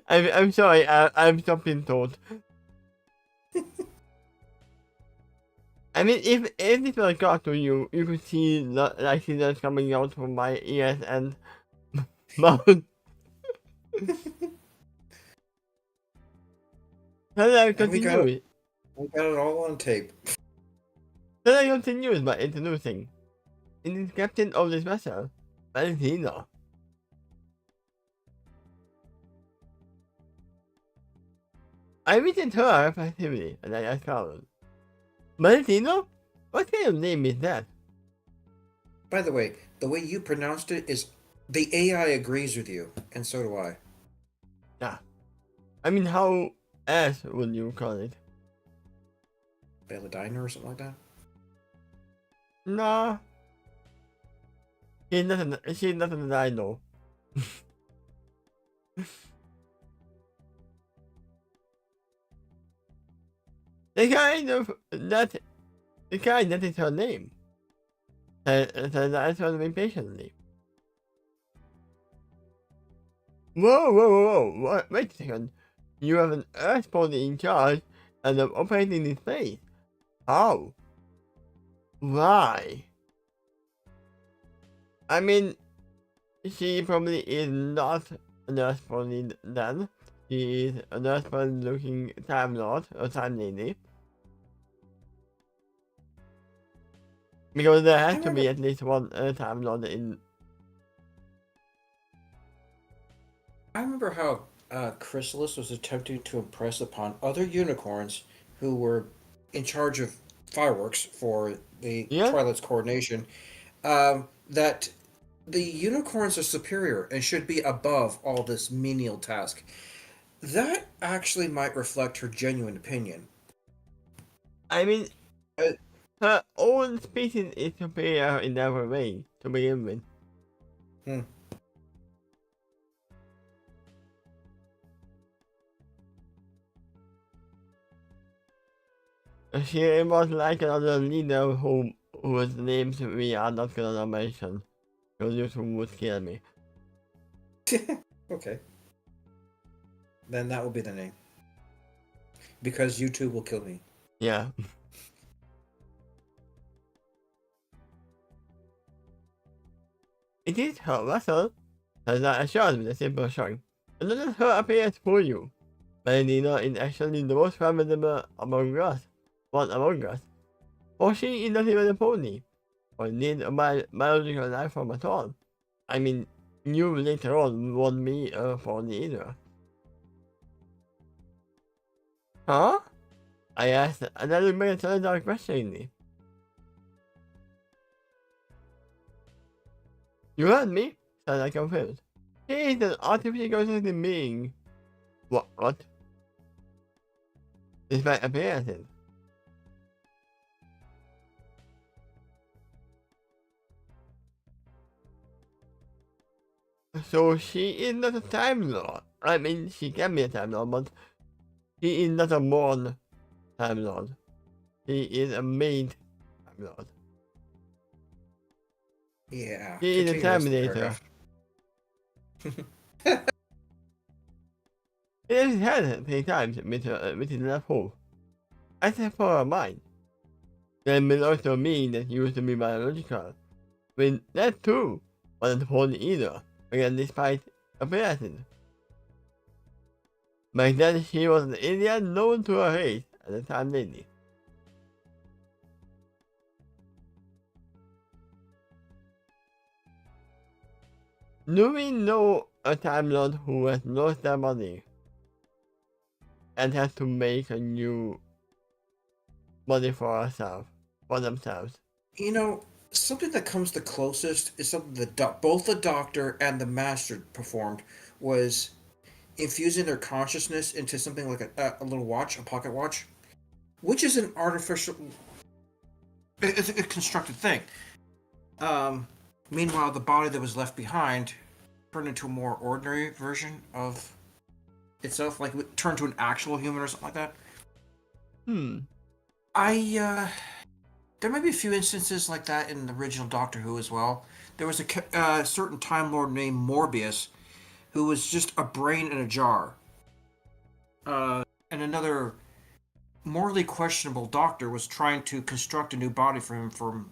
I'm sorry, I'm something told. I mean, if this was a cartoon, you could see like scissors coming out from my ears and mouth. How did I continue? We got it all on tape. How did I continue by introducing? It is captain of this vessel, Valentina. I visited her effectively, and I asked Carol, Valentino? What kind of name is that? By the way you pronounced it is the AI agrees with you, and so do I. Yeah. I mean, how else would you call it? Belladina or something like that? Nah. She's not that I know. The kind of that the kind that is her name. That's what we patiently. Whoa. Wait a second. You have an Earth pony in charge and I'm operating in space. How? Why? I mean, she probably is not an Earth pony then. She is an Earth pony looking Time Lord or Time Lady. Because there has to be at least one Time Lord in. I remember how Chrysalis was attempting to impress upon other unicorns who were in charge of fireworks for the Yeah? Twilight's coronation, that the unicorns are superior and should be above all this menial task. That actually might reflect her genuine opinion. I mean, Uh, her own species is superior in every way to begin with. hmm. She was like another leader whose names we are not gonna mention. Because you two would scare me. Okay. Then that will be the name. Because you two will kill me. Yeah. It is her vessel, as I assured with a simple shrug. And let her appear for you. Valentina is actually the most formidable among us. One among us. For she is not even a pony. Or need a biological life form at all. I mean, you later on won't be a pony either. Huh? I asked another million-dollar question. You heard me? Said I confused. He is an artificial conscious being. What? Despite appearances. So she is not a Time Lord. I mean, she can be a Time Lord, but she is not a born Time Lord. She is a made Time Lord. Yeah. She is a Continue the rest of the Terminator. paragraph. It has had 3 times with his left hole. Except for her mind. That may also mean that she used to be biological. When that too wasn't pony either. Again, despite appearances. Back then, she was an alien known to her race at the time lady. Do we know a Time Lord who has lost their body and has to make a new body for themselves? You know, something that comes the closest is something that both the Doctor and the Master performed was infusing their consciousness into something like a little watch, a pocket watch, which is an artificial, it's a constructed thing. Meanwhile, the body that was left behind turned into a more ordinary version of itself, like it turned to an actual human or something like that. There might be a few instances like that in the original Doctor Who as well. There was a certain Time Lord named Morbius, who was just a brain in a jar. And another morally questionable doctor was trying to construct a new body for him from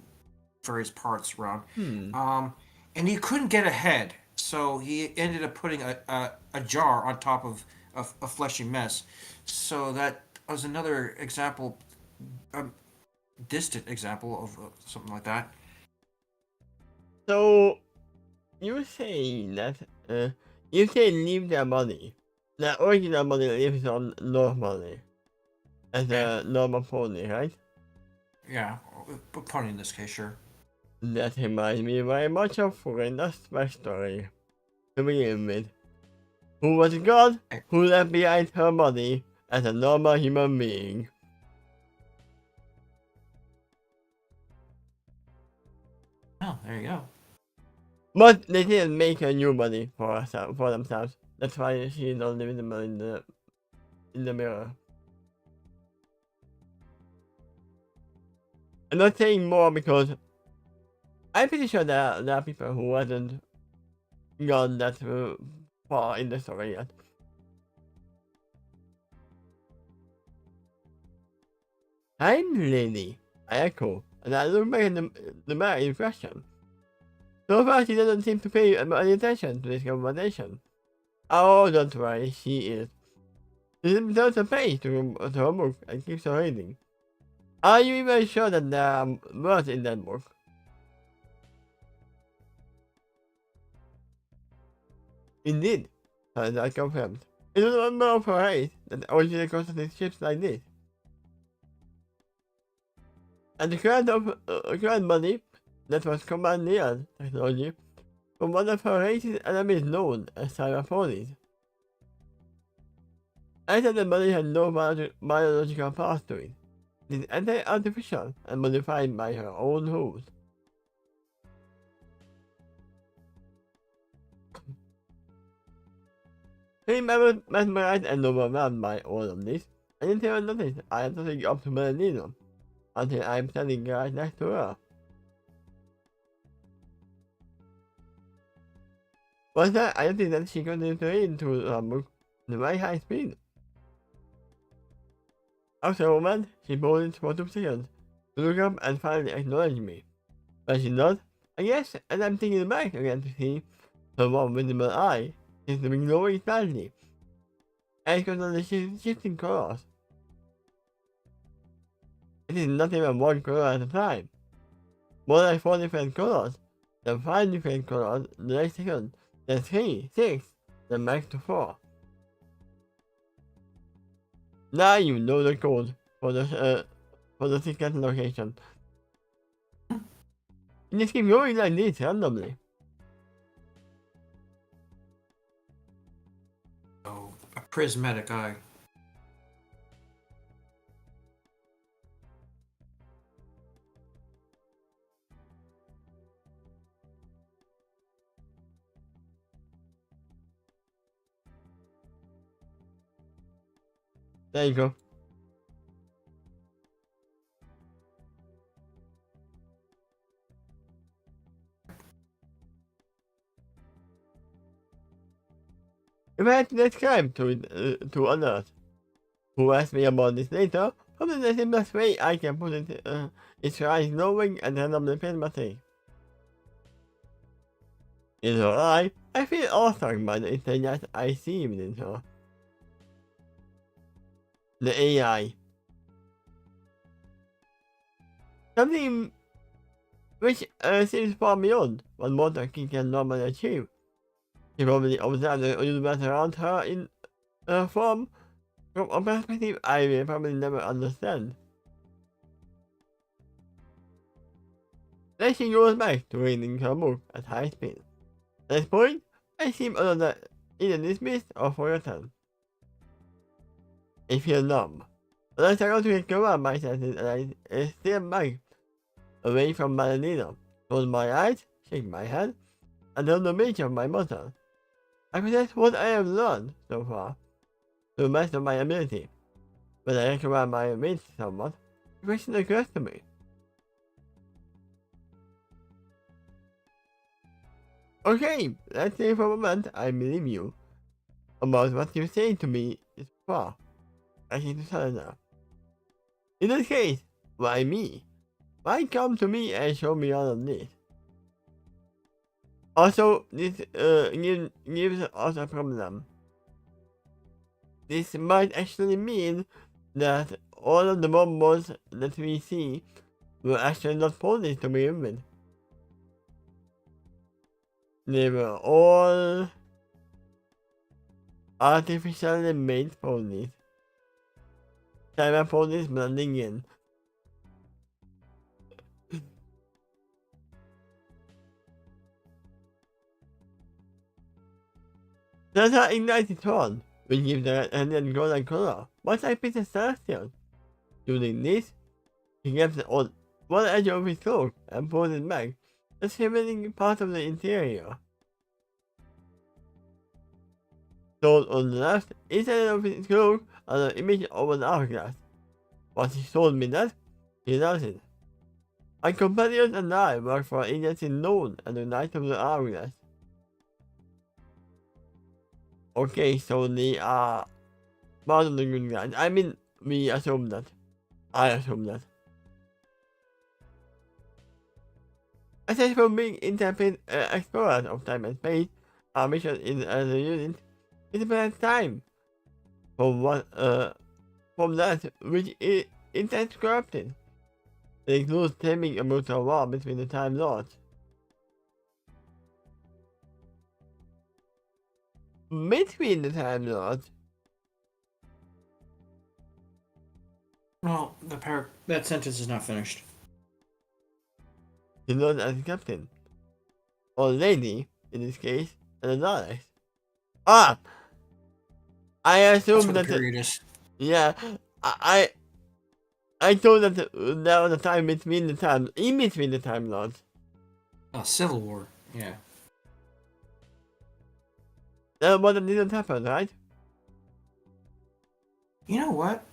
various parts around. And he couldn't get ahead, so he ended up putting a jar on top of a fleshy mess. So that was another example, a distant example of something like that. So, you say that, you say leave their body. The original body lives on normally. As a normal pony, right? Yeah, but pony in this case, sure. That reminds me very much of Brenda's backstory. To begin with. Who was God who left behind her body as a normal human being. Oh, there you go. But they didn't make a new body for themselves. That's why she's not visible in the mirror. I'm not saying more because I'm pretty sure there are people who hasn't gone that far in the story yet. I'm Lily, I echo, and I look back at the mirror in question. So far she doesn't seem to pay any attention to this conversation. Oh, don't worry, she is. She turns a page to her book and keeps on reading. Are you even sure that there are words in that book? Indeed, I confirmed. It was one more parade that originally constructed ships like this. And the current body that was commandeered technology from one of her racist enemies known as Cyberpolis. I said the body had no biological part to it. It is entirely artificial and modified by her own rules. He mesmerized and overwhelmed by all of this. I didn't even notice I am totally up to Bernardino until I am standing right next to her. Was that I noticed that she continued to read through her book at a very high speed. After a moment, she paused for 2 seconds to look up and finally acknowledge me. But she nodded, I guess, and I'm thinking back again to see her one visible eye seems to be glowing slightly, and it's constantly shifting colors. It is not even one color at a time. More like 4 different colors, then 5 different colors the next second, then 3, 6, then back to 4. Now you know the code for the second location. You just keep going like this randomly. Oh, a prismatic eye. There you go. If I had to describe to others who ask me about this later, probably the simplest way I can put it is her eyes glowing and randomly prismatic. In her eye, I feel awestruck by the intelligence I see within her. The AI. Something which seems far beyond what mortal can normally achieve. She probably observed the universe around her in a form from a perspective I will probably never understand. Then she goes back to reading her book at high speed. At this point, I seem either dismissed or forgotten. I feel numb. But I struggle to recover my senses and I step back away from Bernardino, close my eyes, shake my head, and hold the beach of my muscle. I possess what I have learned so far to the best of my ability. When I recover my wits somewhat, the question occurs to me. Okay, let's say for a moment I believe you about what you say to me is far. I need to surrender. In this case, why me? Why come to me and show me all of this? Also, this gives us a problem. This might actually mean that all of the bombs that we see were actually not ponies to begin with. They were all artificially made ponies. Cyber ponies blending in. That's how ignited on, which gives the alien golden color, much like Peter Celestial. Using this, he grabs it on one edge of his cloak and pulls it back, just revealing part of the interior. Shown on the left is an of cloak and an image of an hourglass. But he told me that he doesn't. My companions and I work for an agency known as the Knight of the Hourglass. Okay, so they are part of the good guys. I mean, we assume that. I assume that. Aside from being intrepid explorers of time and space, our mission in as a unit is to spend time from that which is intense corrupted. It includes taming a brutal war between the Time Lords. Between the Time Lords? Well, that sentence is not finished. The Lord as captain. Or lady, in this case, and the Daleks. Ah! I assume That's what the that. period is. Yeah, I thought that there was a time between the times, in between the Time Lords. Oh, Civil War. Yeah. But it didn't happen, right? You know what?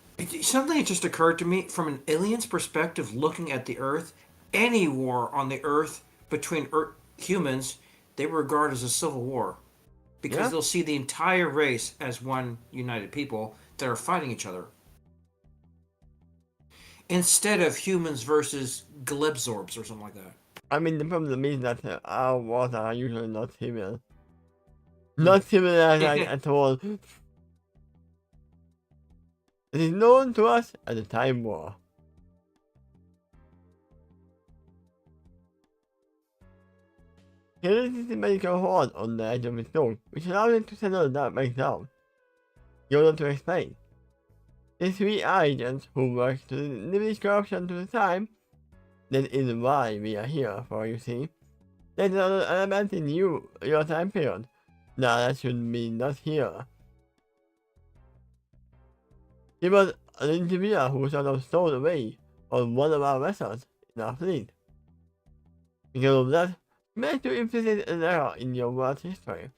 Something just occurred to me from an alien's perspective looking at the Earth. Any war on the Earth between humans, they regard as a civil war. Because they'll see the entire race as one united people that are fighting each other. Instead of humans versus glebzorbs or something like that. I mean, the problem is that our wars are usually not similar. Not similar at all. It is known to us as a Time War. Here is the medical horn on the edge of his nose, which allows him to settle that back down. In order to explain. The three agents who work to limit corruption to the time, that is why we are here for, you see. There's another element in your time period. Now that should be not here. He was an engineer who sort of stowed away on one of our vessels in our fleet. Because of that, he managed to implicate an error in your world's history,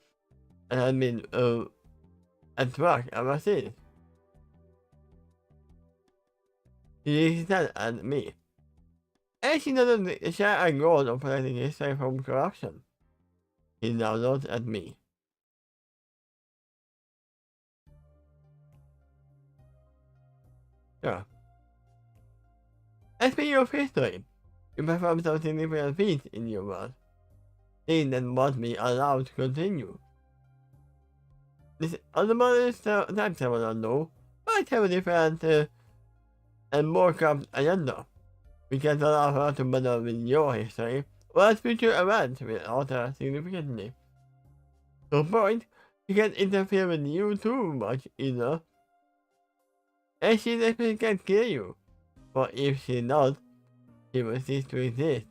and has been at work ever since. He is that and me. And she doesn't share a goal of protecting history from corruption. He now looks at me. Sure. And speaking of history, you performed some significant feats in your world. Things that must be allowed to continue. This other modern time traveler, though, might have a different and more corrupt agenda. We can't allow her to meddle with your history, or as future events will alter significantly. To the point, she can't interfere with you too much either. And she definitely can't kill you, but if she does, she will cease to exist.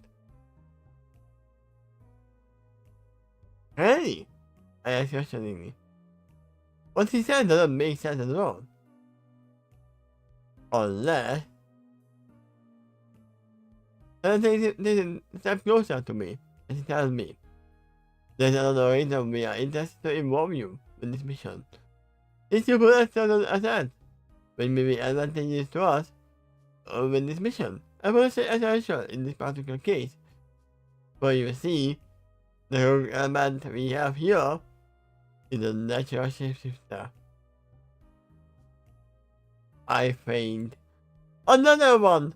Really? I asked questioningly. What he said doesn't make sense at all. Unless... And they step closer to me, and he tells me, there's another reason we are interested to involve you in this mission. It's to put us on aside, which may be advantageous to us in this mission, and will say essential in this particular case. But you see, the element we have here is a natural shapeshifter. I faint. Another one!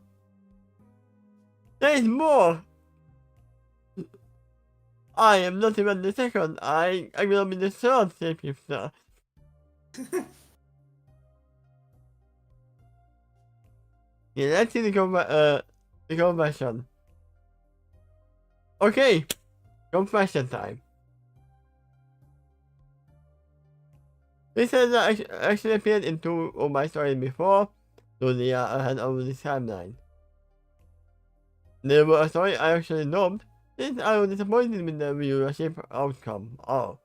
There is more! I am not even the second. I will be the third shapeshifter. Yeah, let's see the confession. Okay, confession time. This has actually appeared in two of my stories before, so they are ahead of this timeline. They were a story I actually loved, since I was disappointed with the viewership outcome. Oh.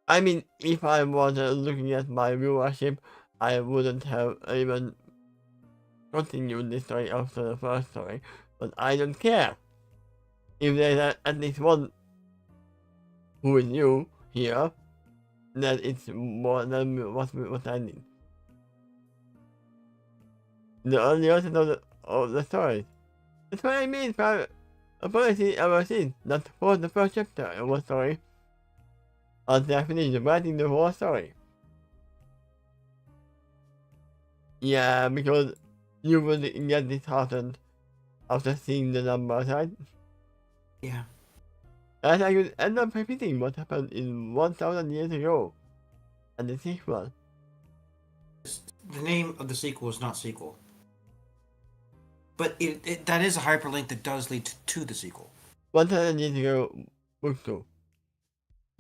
I mean, if I was looking at my viewership, I wouldn't have even continued this story after the first story, but I don't care. If there's at least one who is new, here that it's more than what I need. The only other of the story. That's what I mean by a policy ever seen. Not for the first chapter of a story. Until I finish writing the whole story. Yeah, because you would get disheartened after seeing the numbers, right? Yeah. And I could end up repeating what happened in 1000 years ago. And the sequel. The name of the sequel is not sequel. But that is a hyperlink that does lead to the sequel. 1000 years ago, book 2.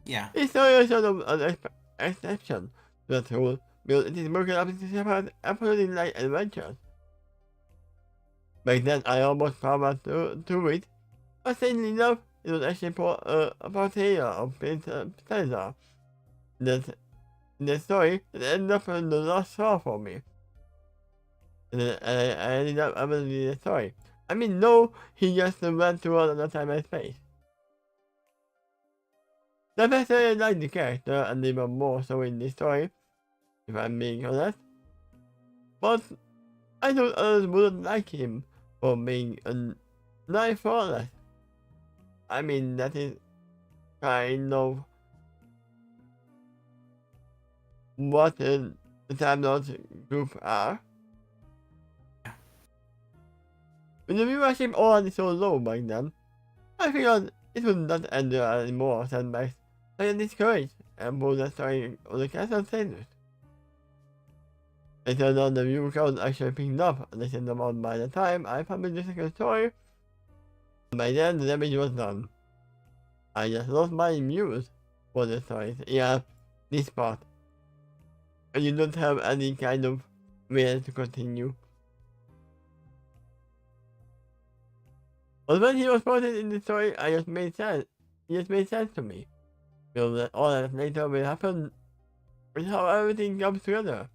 Yeah. It's not sort of an exception to that rule, because it is broken up into separate, absolutely light adventures. Back then, I almost powered to it, but strangely enough, it was actually a portrayal of Prince Caesar. That the story that ended up in the last straw for me. And then I ended up abandoning the story. I mean, no, he just went to another time and space. The best I like the character, and even more so in this story, if I'm being honest. But I thought others wouldn't like him for being a nice flawless. I mean, that is kind of what the Time Lords group are. When the viewership already so low back then, I figured it would not end anymore setbacks. I am discouraged and pulled the story on the castle status. It turned out the view count actually picked up a decent amount by the time I published the second story. By then, the damage was done. I just lost my muse for the stories. Yeah, this part. And you don't have any kind of way to continue. But when he was quoted in the story, it just made sense to me. Because all that later will happen with how everything comes together.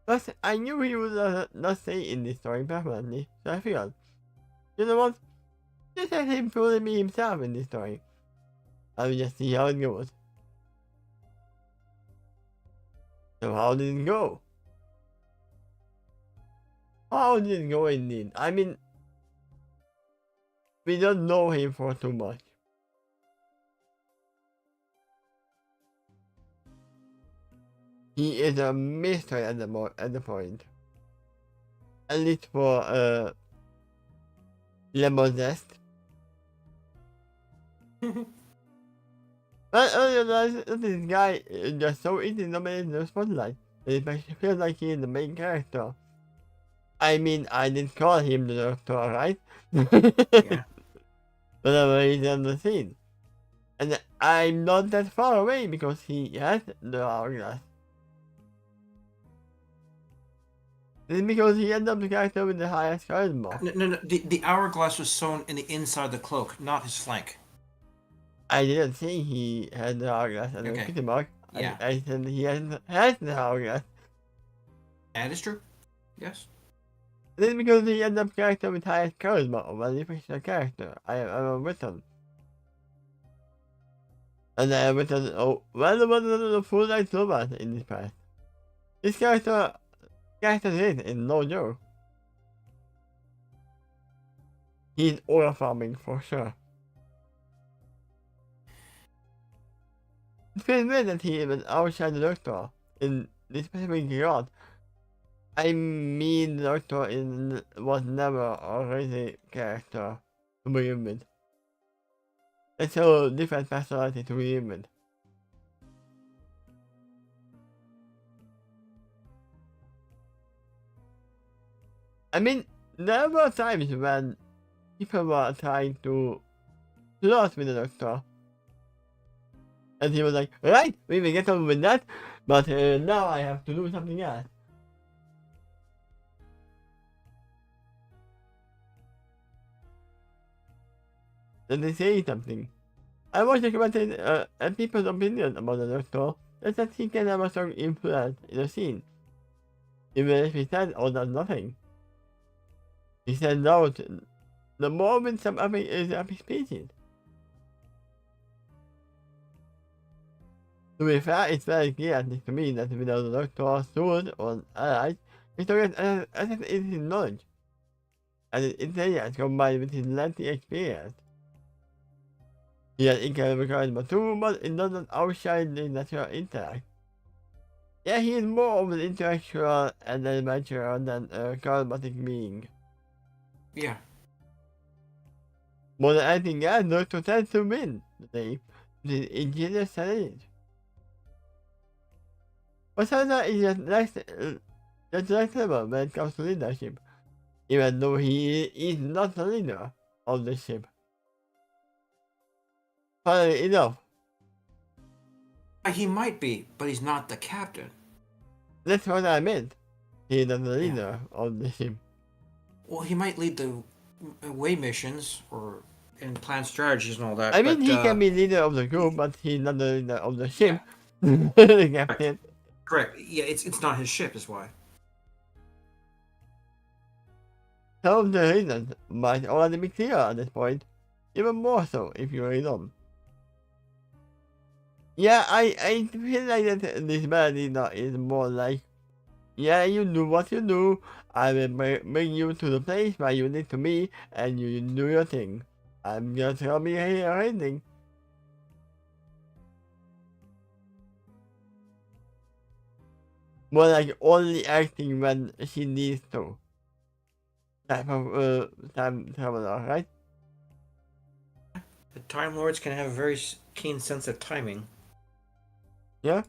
Plus, I knew he would not stay in this story permanently, so I figured, you know what? Just let him fully be himself in this story. I will just see how it goes. So how did it go? How did it go indeed? I mean, we don't know him for too much. He is a mystery at the point. At least for Lemon-Zest. But earlier this guy is just so easy to dominate the spotlight that it makes you feel like he is the main character. I mean, I didn't call him the Doctor, right? Yeah. Whenever he's on the scene. And I'm not that far away because he has the hourglass. This is because he ended up the character with the highest charisma. No. The hourglass was sewn in the inside of the cloak, not his flank. I didn't say he had the hourglass and Okay. the kitty mark. Yeah. I said he has the hourglass. That is true. Yes. This is because he ended up character with highest charisma of any fictional character I have ever written. And I have written the full life robot in this past. This character is no joke. He's oil farming for sure. It feels weird that he even outshined the Doctor in this specific regard. I mean, the Doctor was never a crazy character to begin with. It's a different personality to begin with. I mean, there were times when people were trying to flirt with the Doctor. And he was like, right, we will get on with that, but now I have to do something else. Then they say something. I was recommending people's opinion about the Doctor is that he can have a strong influence in the scene. Even if he said or does nothing. He said out the moment some epic species. To be fair, it's very clear to me that without the Doctor, Sword, or allies, Historian assets is his knowledge, and his intelligence combined with his lengthy experience. He has incredible charisma too, but it doesn't outshine the natural intellect. Yeah, he is more of an intellectual and adventurer than a charismatic being. Yeah. More than anything else, Doctor tends to win the day with his ingenious strategy. But Santa is just next level when it comes to leadership, even though he is not the leader of the ship. Funnily enough, He might be, but he's not the captain. that's what I meant. He is not the leader of the ship. Well, he might lead the away missions or and plan strategies and all that. I mean, but, he can be leader of the group, but he's not the leader of the ship. The captain. Correct. Yeah, it's not his ship, is why. Some of the reasons might already be clear at this point, even more so if you read on. Yeah, I feel like that this melody now is more like, yeah, you do what you do, I will bring you to the place where you need to be, and you do your thing. I'm just gonna be here reading. More like only acting when she needs to. Type of time traveler, right? The Time Lords can have a very keen sense of timing. Yeah.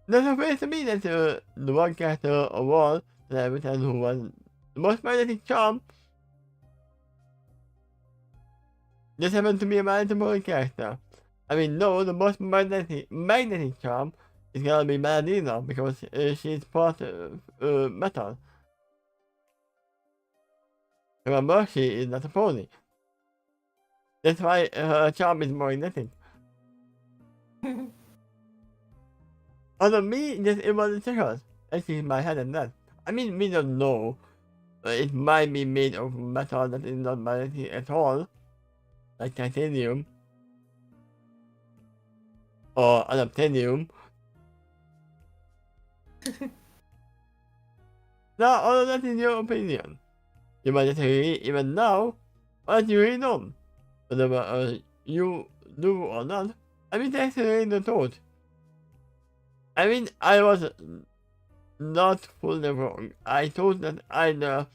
There's a way to me that the one character of all that I've written who was the most magnetic charm just happened to be a magnetic character. I mean, no, the most magnetic charm is gonna be Maladina because she's part metal. Remember, she is not a pony. That's why her charm is more magnetic. Although me, just it was the actually in my head and that. I mean, we don't know. It might be made of metal that is not magnetic at all, like titanium or unobtainium. Now, all of that is your opinion. You might disagree even now, but you really don't. Whether you do or not, I mean, that's really the thought. I mean, I was not fully wrong. I thought that either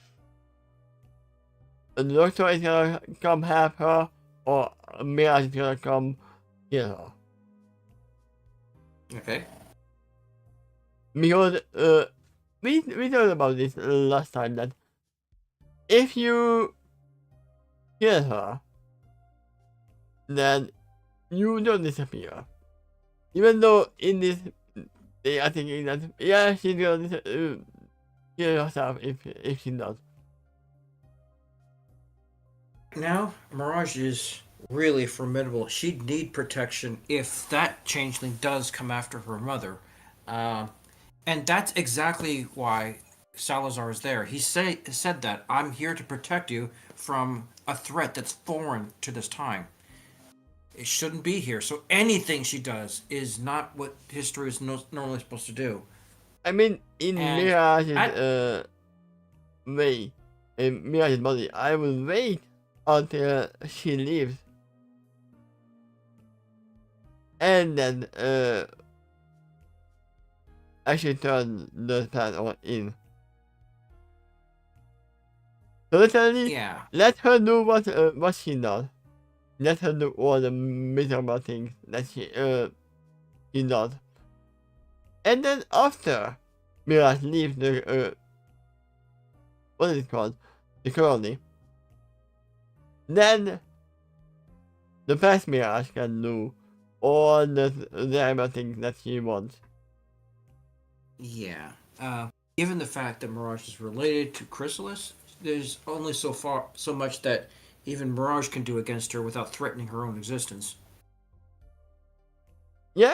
the Doctor is gonna come help her, or Mira is gonna come kill her. Okay. Because we talked about this last time that if you kill her, then you don't disappear. Even though in this they are thinking that yeah, she's gonna kill herself if she does. Now, Mirage is really formidable. She'd need protection if that changeling does come after her mother. And that's exactly why Salazar is there. He said that, I'm here to protect you from a threat that's foreign to this time. It shouldn't be here. So anything she does is not what history is normally supposed to do. I mean, in And Mirage's way, in Mirage's body, I will wait until she leaves. And then actually turn the plan on in. So literally, let her do what she does. Let her do all the miserable things that she does. And then after Mirage leaves the what is it called? The colony. Then the past Mirage can do all the terrible things that she wants. Yeah. Given the fact that Mirage is related to Chrysalis, there's only so much that even Mirage can do against her without threatening her own existence. Yeah,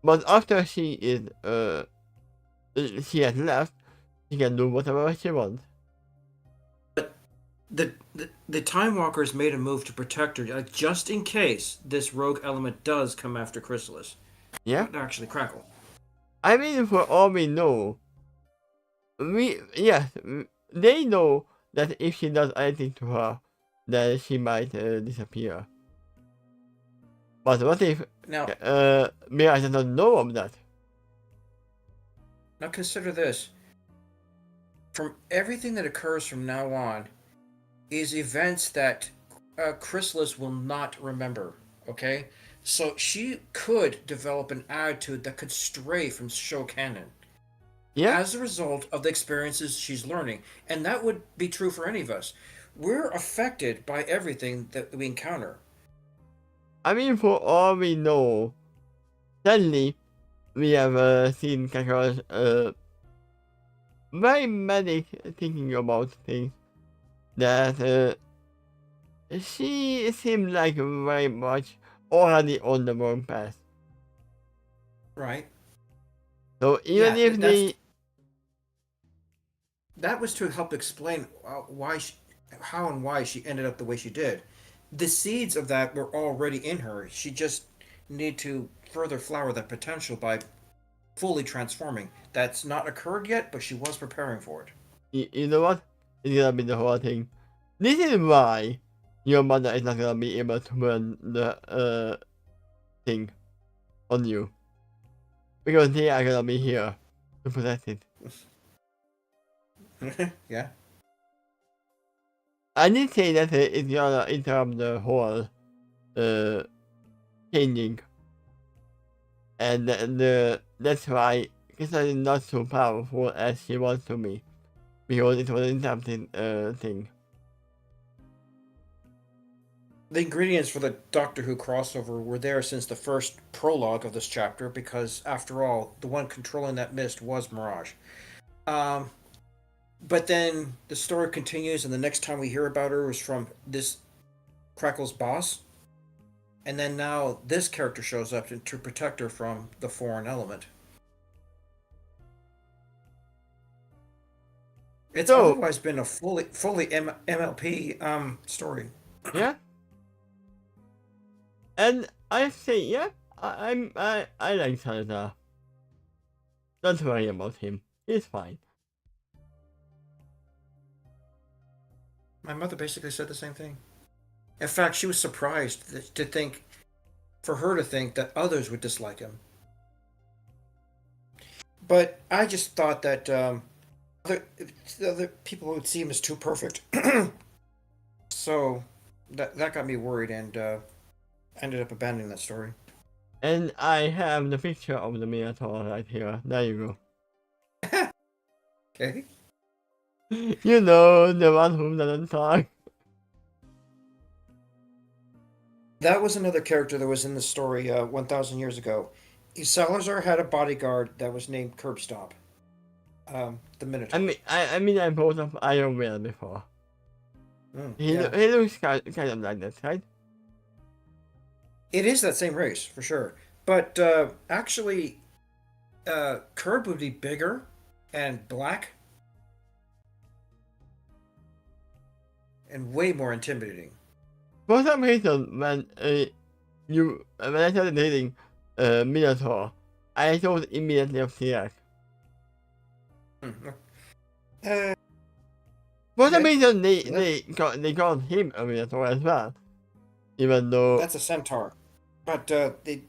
but after she is she has left, she can do whatever she wants. But The Time Walkers made a move to protect her, like, just in case this rogue element does come after Chrysalis. Yeah? Actually, Crackle. I mean, for all we know, yes, they know that if she does anything to her, then she might disappear. But what if Now, Mira does not know of that? now consider this. From everything that occurs from now on, is events that Chrysalis will not remember. Okay, so she could develop an attitude that could stray from show canon Yeah? as a result of the experiences she's learning, and that would be true for any of us. We're affected by everything that we encounter. I mean, for all we know, suddenly we have seen characters very manic thinking about things that she seemed like very much already on the wrong path. Right? So even Yeah, if they, that was to help explain how and why she ended up the way she did. The seeds of that were already in her. She just needed to further flower that potential by fully transforming. That's not occurred yet, but she was preparing for it. you know what? It's gonna be the whole thing. This is why your mother is not gonna be able to run the thing on you. Because they are gonna be here to protect it. Yeah. I did say that it's gonna interrupt the whole changing. And that's why Krista is not so powerful as she wants to be. Because it was an interrupted thing. The ingredients for the Doctor Who crossover were there since the first prologue of this chapter, because after all, the one controlling that mist was Mirage. Um, but then the story continues, and the next time we hear about her is from this Crackle's boss. And then now this character shows up to protect her from the foreign element. It's So, otherwise been a fully MLP story. yeah. And I say, yeah, I like Salazar. Don't worry about him. He's fine. My mother basically said the same thing. In fact, she was surprised to think, for her to think that others would dislike him. But I just thought that other people would see him as too perfect. So that got me worried, and ended up abandoning that story. And I have the picture of the Minotaur right here. There you Okay. go. You know, the one who doesn't talk. That was another character that was in the story 1,000 years ago. Salazar had a bodyguard that was named Curbstop. The Minotaur. I mean, I bought of Iron Man before. He Yeah. he looks kind of like that, right? It is that same race, for sure. But actually, Curb would be bigger and black and way more intimidating. For some reason, when I started dating Minotaur, I thought immediately of T-Rex. Uh, For some yeah, reason, they called him a Minotaur as well, even though that's a centaur. But they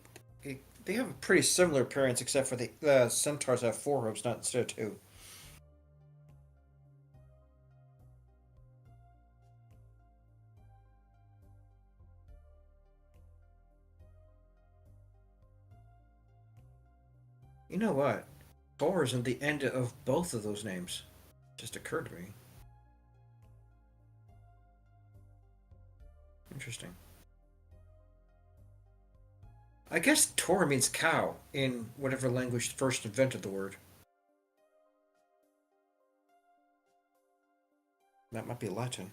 have a pretty similar appearance, except for the centaurs have four hooves, not instead of two. You know what? Thor isn't the end of both of those names. Just occurred to me. Interesting. I guess Tor means cow in whatever language first invented the word. That might be Latin.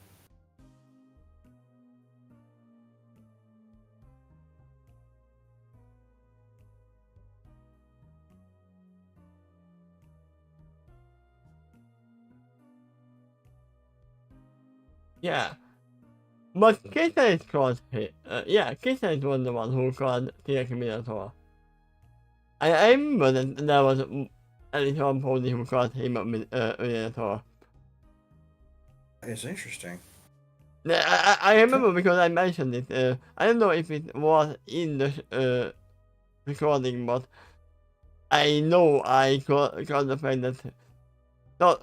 Yeah. But Kisa is called yeah, Kisa is one of the one who called T-Rex Minotaur. I remember that there was at least one pony who called him a Minotaur. It's interesting. I remember because I mentioned it. I don't know if it was in the recording, but I know I got the fact that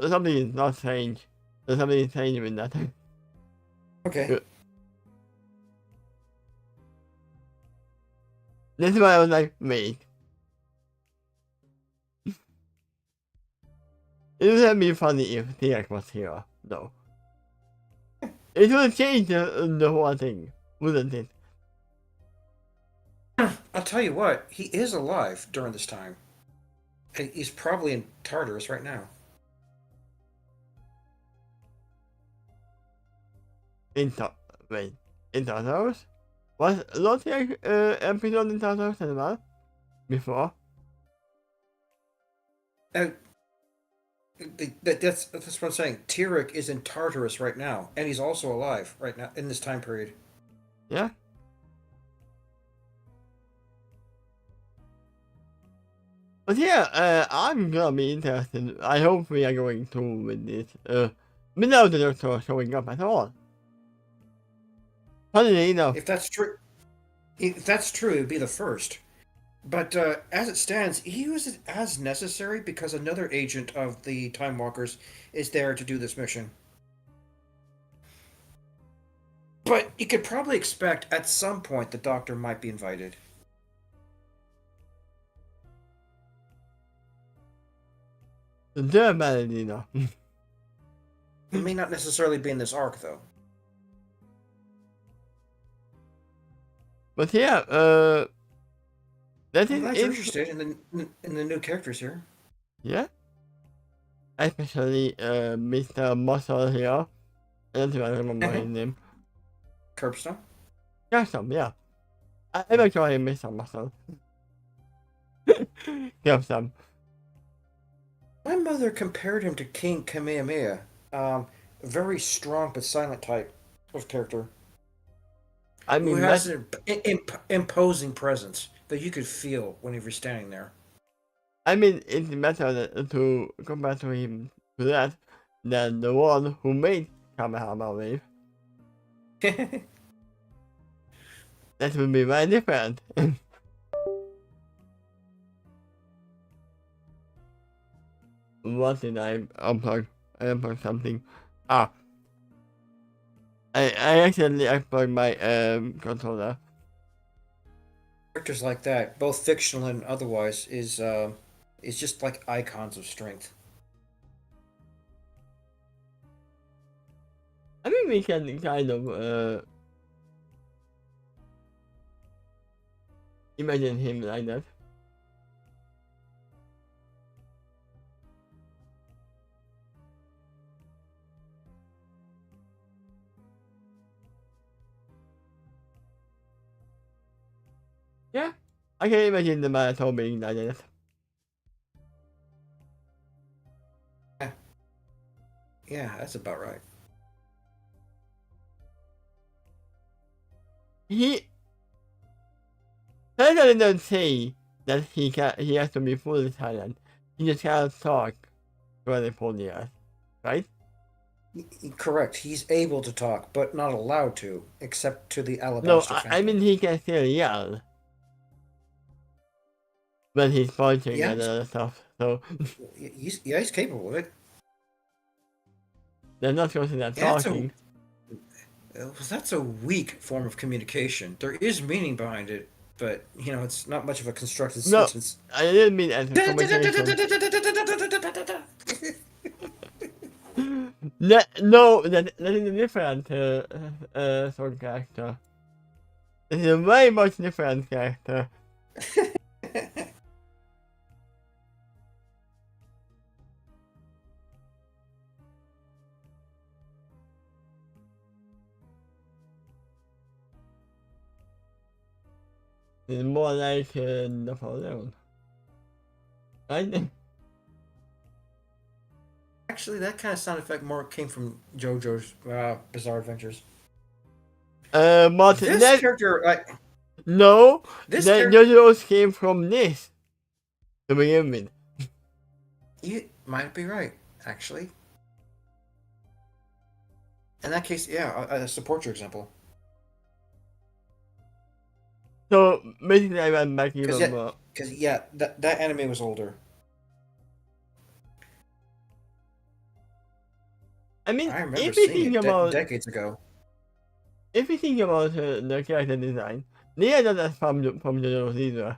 something is not strange. There's something strange with that. Okay. That's why I was like, wait. It would be funny if T-Rex was here, though. It would change the whole thing, wouldn't it? I'll tell you what, he is alive during this time. He's probably in Tartarus right now. Wait, in Tartarus? Was not T-Rex episode in Tartarus as well? Before? That's what I'm saying. Tyrek is in Tartarus right now, and he's also alive right now in this time period. Yeah? But yeah, I'm gonna be interested. I hope we are going to with this. Without the doctor showing up at all. Funnily enough. If that's true, it'd be the first. But as it stands, he isn't as necessary because another agent of the Time Walkers is there to do this mission. But you could probably expect at some point the Doctor might be invited. The Maladino. It may not necessarily be in this arc, though. But yeah, that I'm is glad you're interested in the new characters here. Yeah. Especially Mr. Muscle here. I don't even remember his name. Curbstone? Curbstone, yeah. I will call him Mr. Muscle. Curbstone. My mother compared him to King Kamehameha. Very strong but silent type of character. I mean, who has an imposing presence that you could feel when he was standing there. I mean, it's better to compare to him to that than the one who made Kamehameha Wave. That would be very different. What did I unplug? I unplugged something. I accidentally unplugged my controller. Characters like that, both fictional and otherwise, is just like icons of strength. I mean, we can kind of imagine him like that. Yeah, I can imagine the marathon being like that. Yeah, that's about right. He doesn't say that he has to be fully silent. He just can't talk 24 years, right? Correct. He's able to talk, but not allowed to, except to the No, Alabaster family. I mean he can still yell when he's punching and other stuff. So he's capable of it. they're not considered talking. That's a weak form of communication. There is meaning behind it, but it's not much of a constructed sentence. I didn't mean as a communication. No, that is a different sort of character. It's a very much different character. It's more like Napoleon. Right? Actually, that kind of sound effect more came from JoJo's Bizarre Adventures. But This that character, like no, this that character, JoJo's came from this to begin with. you might be right, actually. In that case, yeah, I support your example. So basically, I went back Because even more. that anime was older. I mean, I remember if you seeing think it about decades ago. the character design, they are not as from JoJo's either.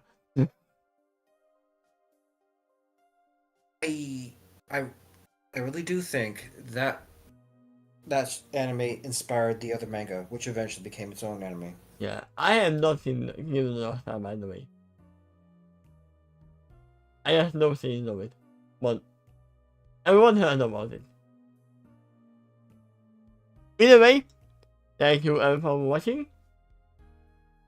I I I really do think that that anime inspired the other manga, which eventually became its own anime. Yeah, I have not seen Kingdom Lost Time, by the way. I have no scenes of it, but everyone heard about it. Either way, thank you everyone for watching,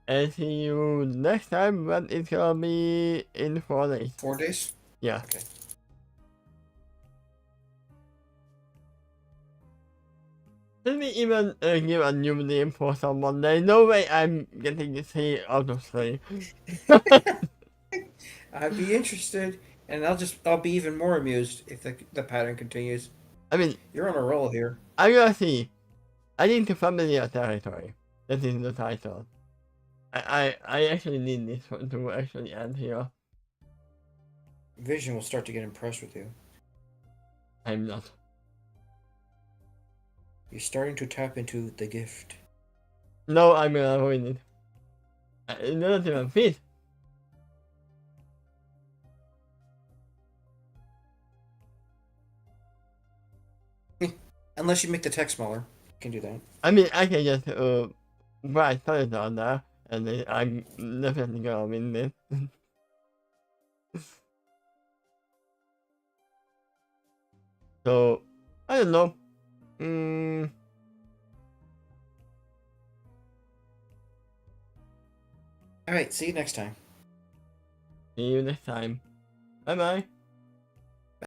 and see you next time when it's gonna be in 4 days. 4 days? Yeah. Okay. Let me even give a new name for someone. There's no way I'm getting to say out of slave. I'd be interested, and I'll be even more amused if the pattern continues. I mean, You're on a roll here. I'm gonna see. I need to familiar territory. That is the title. I actually need this one to actually end here. Vision will start to get impressed with you. I'm not. You're starting to tap into the gift. No, I'm gonna avoid it. It doesn't even fit. Unless you make the text smaller. You can do that. I mean, I can just write something on there, and then I'm definitely gonna win this. So, I don't know. Alright, see you next time. See you next time. Bye bye.